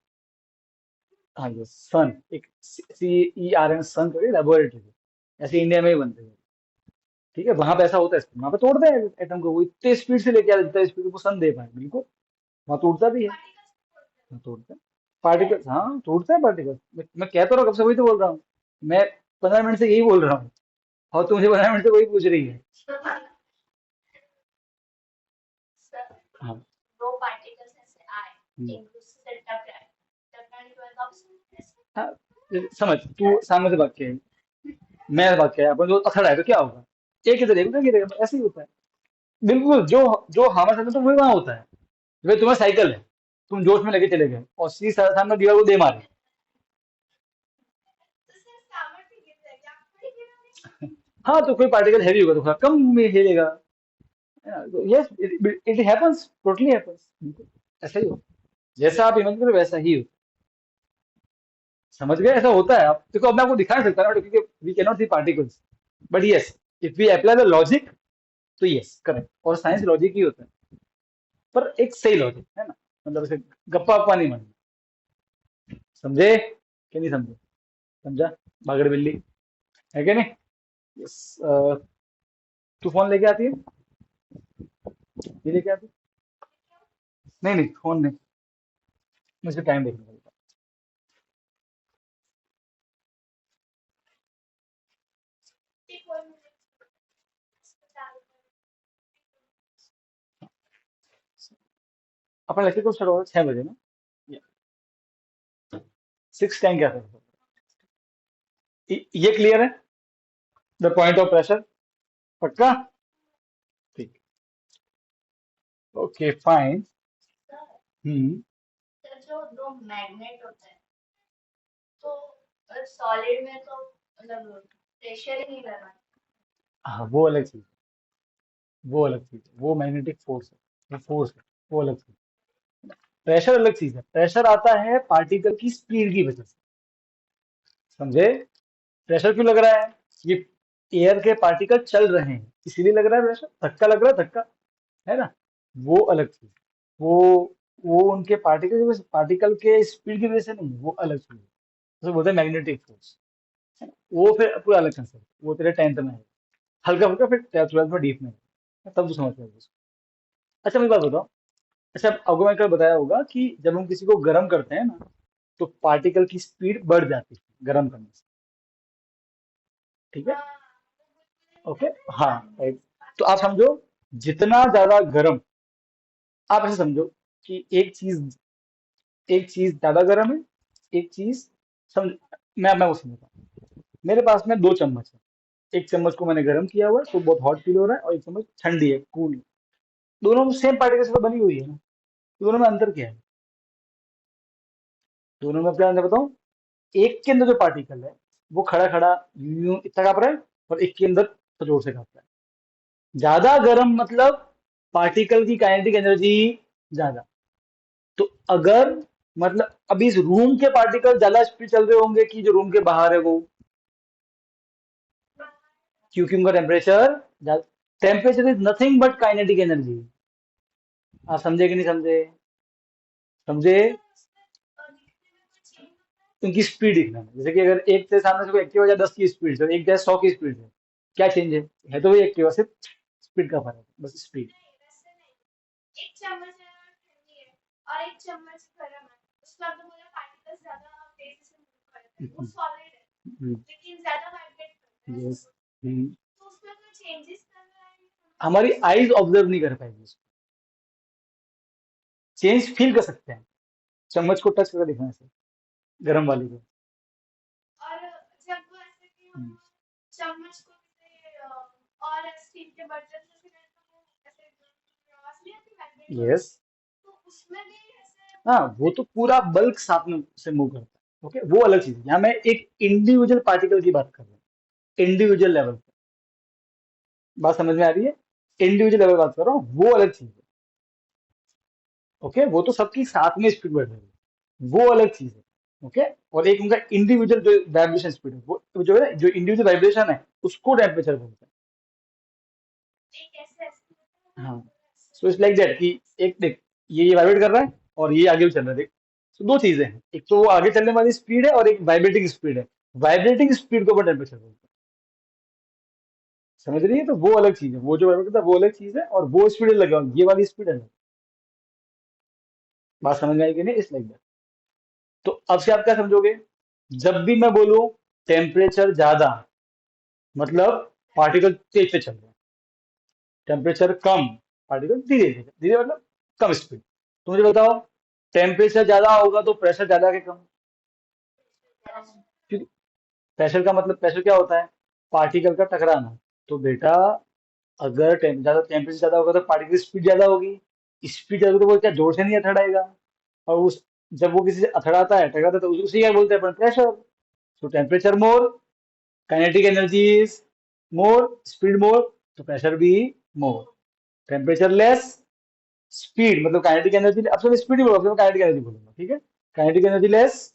हाँ, ये सन, एक CERN सन करके लेबोरेटरी, ऐसे इंडिया में ही बनते हैं। ठीक है, वहां पे ऐसा होता है, वहां पे तोड़ते हैं एटम को, वो इतने स्पीड से लेके आ जितना स्पीड को सन दे पाए, बिल्कुल वहां टूटता भी है। पार्टिकल्स में बोलते हैं वहाँ टूटता है पार्टिकल्स, हाँ टूटता है पार्टिकल्स। मैं कह तो रहा हूँ, कब से वही तो बोल रहा हूँ। मैं 15 मिनट से यही बोल रहा हूँ, और तू मुझे 15 मिनट से वही पूछ रही है। सर हाँ। दो पार्टिकल्स ऐसे आए हम्म। एक दूसरे से टकराए टकराने के बाद वापस ऐसे हाँ, समझ, तू सामने से भाग के आई, मैं भाग के आया, अपन जो अथड़ा है तो क्या होगा? एक इधर एक उधर गिरेगा, ऐसे ही होता है। बिल्कुल, जो जो हमारे साथ है तो वही वहां होता है। भाई तुम्हारा साइकिल है, तुम जोश में लेके चले गए और सीधे सामने दीवार को दे मारे। तो सिर्फ सामर्थ्य गिर जाएगी आप थोड़ी गिरोगे हाँ, तो कोई पार्टिकल हैवी होगा तो थोड़ा कम में हिलेगा। Yes, it happens, totally happens. ऐसा ही हो, जैसा आप इमेजिन करो वैसा ही हो। समझ गए? ऐसा होता है। आप देखो, अब मैं आपको दिखा नहीं सकता ना, क्योंकि we can not see particles, but yes, if we apply the logic, तो यस करेक्ट, और साइंस लॉजिक ही होता है, पर एक सही लॉजिक है ना, मतलब ऐसे गप्पा वप्पा नहीं मारना। समझे कि नहीं समझे? समझा? भागड़ बिल्ली, है कि नहीं? यस। तू फोन लेके आती है? ये लेके आती? नहीं नहीं, फोन नहीं, मुझे टाइम देखना पड़ेगा। ठीक कोई मुझे चालू अपना लेक्चर कब स्टार्ट होगा? 6 बजे ना? 6:10 क्या था? ये क्लियर है? द पॉइंट ऑफ प्रेशर, पक्का? ठीक। Okay fine. सर, हम्म। सर जो दो मैग्नेट होते हैं तो सॉलिड में तो मतलब प्रेशर ही नहीं लगा। हाँ, वो अलग चीज है, वो अलग चीज है, वो मैग्नेटिक फोर्स है, वो फोर्स है, वो अलग चीज। प्रेशर अलग चीज है, प्रेशर आता है पार्टिकल की स्पीड की वजह से, समझे? प्रेशर क्यों लग रहा है? ये एयर के पार्टिकल चल रहे हैं इसीलिए लग रहा है प्रेशर, धक्का लग रहा है, धक्का, है ना? वो अलग चीज। वो वो उनके पार्टिकल के स्पीड की वजह से नहीं, वो अलग चीज है, उसे बोलते हैं मैग्नेटिक फोर्स। वो फिर पूरा अलग कंसेप्ट, वो तेरे 10th में है, हल्का फुल्का, फिर 12th में डीप में है, तब तो समझ पाएगा उसको। अच्छा मुझे बात बताओ, अच्छा आपको मैं कल बताया होगा कि जब हम किसी को गर्म करते हैं ना, तो पार्टिकल की स्पीड बढ़ जाती है गर्म करने से, ठीक है? हाँ, ओके। हाँ, राइट। तो आप समझो, जितना ज्यादा गर्म, आप ऐसे समझो कि एक चीज ज्यादा गर्म है, एक चीज, समझ, मैं वो समझता हूँ। मेरे पास में 2 चम्मच है, एक चम्मच को मैंने गर्म किया हुआ है तो बहुत हॉट फील हो रहा है, और एक चम्मच ठंडी है, कूल। दोनों सेम पार्टिकल से तो बनी हुई है ना, तो दोनों में अंतर क्या है? दोनों में क्या अंतर बताऊं? एक के अंदर जो पार्टिकल है वो खड़ा खड़ा यूं इतना कांप रहा है, और एक के अंदर तो जोर से कांप रहा है। ज्यादा गर्म मतलब पार्टिकल की काइनेटिक एनर्जी ज्यादा। तो अगर, मतलब अभी इस रूम के पार्टिकल ज्यादा स्पीड चल रहे होंगे कि जो रूम के बाहर है वो, क्योंकि उनका temperature, temperature is nothing but kinetic energy. आप समझे कि नहीं समझे? समझे? सर उसमें दिखने में कुछ चेंज होता है। उनकी स्पीड दिखना है, जैसे कि अगर एक से सामने से कोई एक्टिवा जाए 10 की स्पीड से, एक जाए 100 की स्पीड से, क्या चेंज है तो वही एक्टिवा, सिर्फ स्पीड का फर्क है, बस स्पीड। नहीं वैसे नहीं, एक चम्मच है और ठंडी है और एक चम्मच गर्म है, उसमें आपने बोला पार्टिकल्स ज्यादा तेजी से मूव करते हैं, वो सॉलिड है लेकिन ज्यादा वाइब्रेट करता है, ऐसा यस। बोल। तो उसमें कोई चेंजेस करना है हमें। हमारी आईज ऑब्जर्व नहीं कर पाएगी उसको, चेंज फील कर सकते हैं चम्मच को टच करके दिखने से, गर्म वाली को। और जब वो ऐसे कि हम चम्मच को किसी और स्टील के बर्तन से फिर तो वो ऐसे आवाज नहीं आती वाइब्रेट यस। होती, तो उसमें भी ऐसे हाँ, वो होता तो पूरा बल्क साथ में से मूव करता है, ओके, वो अलग चीज है। यहाँ मैं एक इंडिविजुअल पार्टिकल की बात कर रहा हूँ, इंडिविजुअल लेवल पे। बात समझ में आ रही है? इंडिविजुअल लेवल बात कर रहा हूँ, वो अलग चीज है। ओके, वो तो सबकी साथ में स्पीड बढ़ रही है, वो अलग चीज है। ओके। और एक उनका इंडिविजुअल जो वाइब्रेशन स्पीड है, वो जो है ना, जो इंडिविजुअल वाइब्रेशन है उसको टेम्परेचर बोलते है, एक ऐसे ऐसे होता हैं। है हाँ। और ऐसे। सो इट्स लाइक दैट कि एक देख, ये वाइब्रेट कर रहा है और ये आगे भी चल रहा है, देख। तो दो चीजें हैं, एक तो वो आगे चलने वाली स्पीड है और एक वाइब्रेटिंग स्पीड है। वाइब्रेटिंग स्पीड को टेम्परेचर बोलते हैं, समझ रही है? तो वो अलग चीज है, वो जो वाइब्रेट करता है वो अलग चीज है, और वो स्पीड अलग है, ये वाली स्पीड अलग है। बात समझ में आई कि नहीं? इस लाइक दैट। तो अब से आप क्या समझोगे? जब भी मैं बोलूं टेम्परेचर ज्यादा, मतलब पार्टिकल तेज से चल रहे हैं, टेम्परेचर कम, पार्टिकल धीरे धीरे धीरे, मतलब कम स्पीड। तो मुझे बताओ, टेम्परेचर ज्यादा होगा तो प्रेशर ज्यादा के कम, क्योंकि प्रेशर का मतलब, प्रेशर क्या होता है? पार्टिकल का टकराना। तो बेटा, अगर ज्यादा टेम्परेचर ज्यादा होगा तो पार्टिकल की स्पीड ज्यादा होगी, स्पीड ज्यादा होगी तो वो क्या जोर से नहीं अथड़ाएगा? और उस, जब वो किसी से अथड़ाता है, टकराता है, तो उसे क्या बोलते हैं अपन? प्रेशर। तो temperature more, kinetic energy is more, speed more, तो प्रेशर भी मोर। टेम्परेचर लेस, स्पीड मतलब काइनेटिक एनर्जी, अब सब स्पीड ही बोलूंगा, अब काइनेटिक एनर्जी बोलूंगा, ठीक है? Kinetic energy less,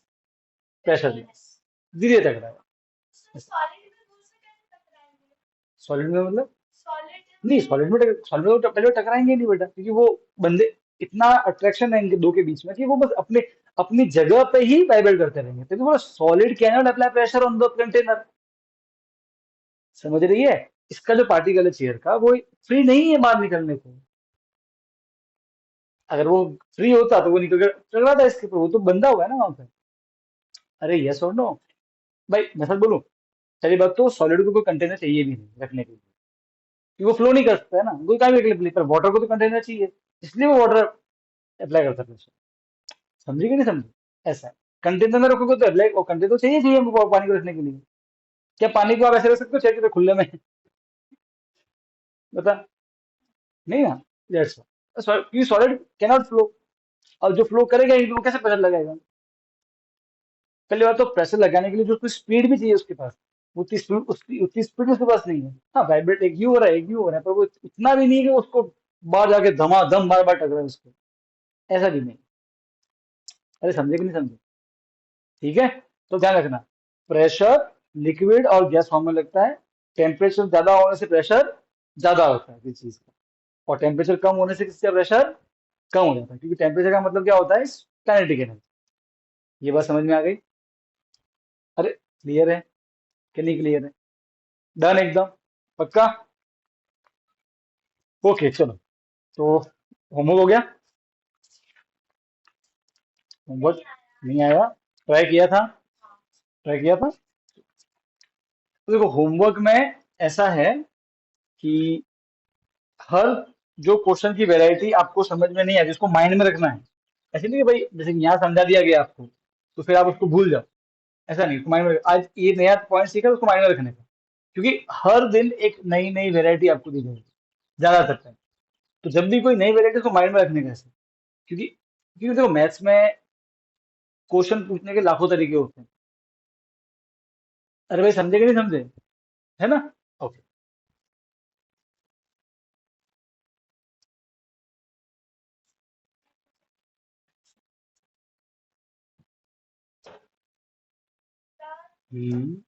pressure less, धीरे टकराएगा। उसमें सॉलिड में दूसरे कैसे टकराएंगे। सॉलिड में मतलब, सॉलिड नहीं, में सॉलिड में तो पहले टकराएंगे ही नहीं बेटा, क्योंकि वो बंदे, इतना अट्रैक्शन है इनके दो के बीच में कि वो बस अपने अपनी जगह पे ही वाइब्रेट करते रहेंगे, तो वो solid can not apply pressure on the container. समझ रही है? इसका जो पार्टिकल है चेयर का, वो फ्री नहीं है बाहर निकलने को। अगर वो फ्री होता तो वो निकल कर चल रहा था इसके ऊपर, वो तो बंधा हुआ है ना वहां पे। अरे यस और नो? भाई मैं सच बोलूं, पहली बात तो सॉलिड को कोई कंटेनर चाहिए भी नहीं रखने के लिए, क्योंकि वो फ्लो नहीं कर सकता है ना, कोई काम भी रख ले, पर वाटर को तो कंटेनर चाहिए, इसलिए वो वाटर अप्लाई करता है प्रेशर। समझी कि नहीं समझी? ऐसा है। कंटेनर में रखोगे तो अप्लाई, और कंटेनर तो चाहिए चाहिए हमको पानी को रखने के लिए। क्या पानी को आप ऐसे रख सकते हो छह के खुले में? बता। नहीं ना। दैट्स क्योंकि सॉलिड कैनॉट फ्लो। और जो फ्लो करेगा ही, वो कैसे प्रेशर लगाएगा? पहली बात तो प्रेशर लगाने के लिए जो उसकी स्पीड भी चाहिए उसके पास, उतनी स्पीड, उसकी उतनी स्पीड उसके पास नहीं है। हाँ, वाइब्रेट एक ही हो रहा है, एक ही हो रहा है, पर वो इतना भी नहीं है कि उसको बाहर जाके धमाधम बार बार टकराए उसको। ऐसा भी नहीं। अरे समझे कि नहीं समझे? ठीक है। तो ध्यान रखना, प्रेशर लिक्विड और गैस फॉर्म में लगता है। टेम्परेचर ज्यादा होने से प्रेशर ज्यादा होता है किसी चीज का, और टेम्परेचर कम होने से किसका प्रेशर कम हो जाता है, क्योंकि टेम्परेचर का मतलब क्या होता है? Kinetic energy. ये बात समझ में आ गई? अरे क्लियर है कि नहीं क्लियर है? डन एकदम? पक्का? ओके चलो। तो होमवर्क हो गया? होमवर्क नहीं आया। नहीं आया? ट्राई किया था? ट्राई किया था? तो देखो, होमवर्क में ऐसा है कि हर जो क्वेश्चन की वैरायटी आपको समझ में नहीं आती, उसको माइंड में रखना है। ऐसे नहीं कि भाई जैसे कि यहाँ समझा दिया गया आपको तो फिर आप उसको भूल जाओ। ऐसा नहीं, उसको माइंड में आज ये नया पॉइंट सीखा तो उसको माइंड में रखने का। क्योंकि हर दिन एक नई नई वैरायटी आपको दी जाएगी ज्यादातर टाइम। तो जब भी कोई नई वैरायटी, उसको माइंड में रखने का ऐसे। क्योंकि क्योंकि देखो, मैथ्स में क्वेश्चन पूछने के लाखों तरीके होते हैं। अरे भाई समझे कि नहीं समझे? है ना? Okay. Hmm.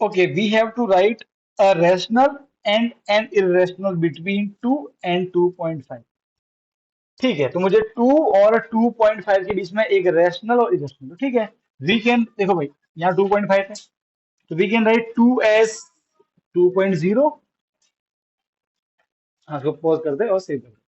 Okay, we have to write a rational and an irrational between 2 and 2.5। ठीक है, तो मुझे 2 और 2.5 के बीच में एक रैशनल और इरेशनल, तो ठीक है। वी कैन, देखो भाई, यहाँ 2.5 है, तो वी कैन राइट 2 एस 2.0। हाँ, उसको पॉज कर दे और सेव कर दे।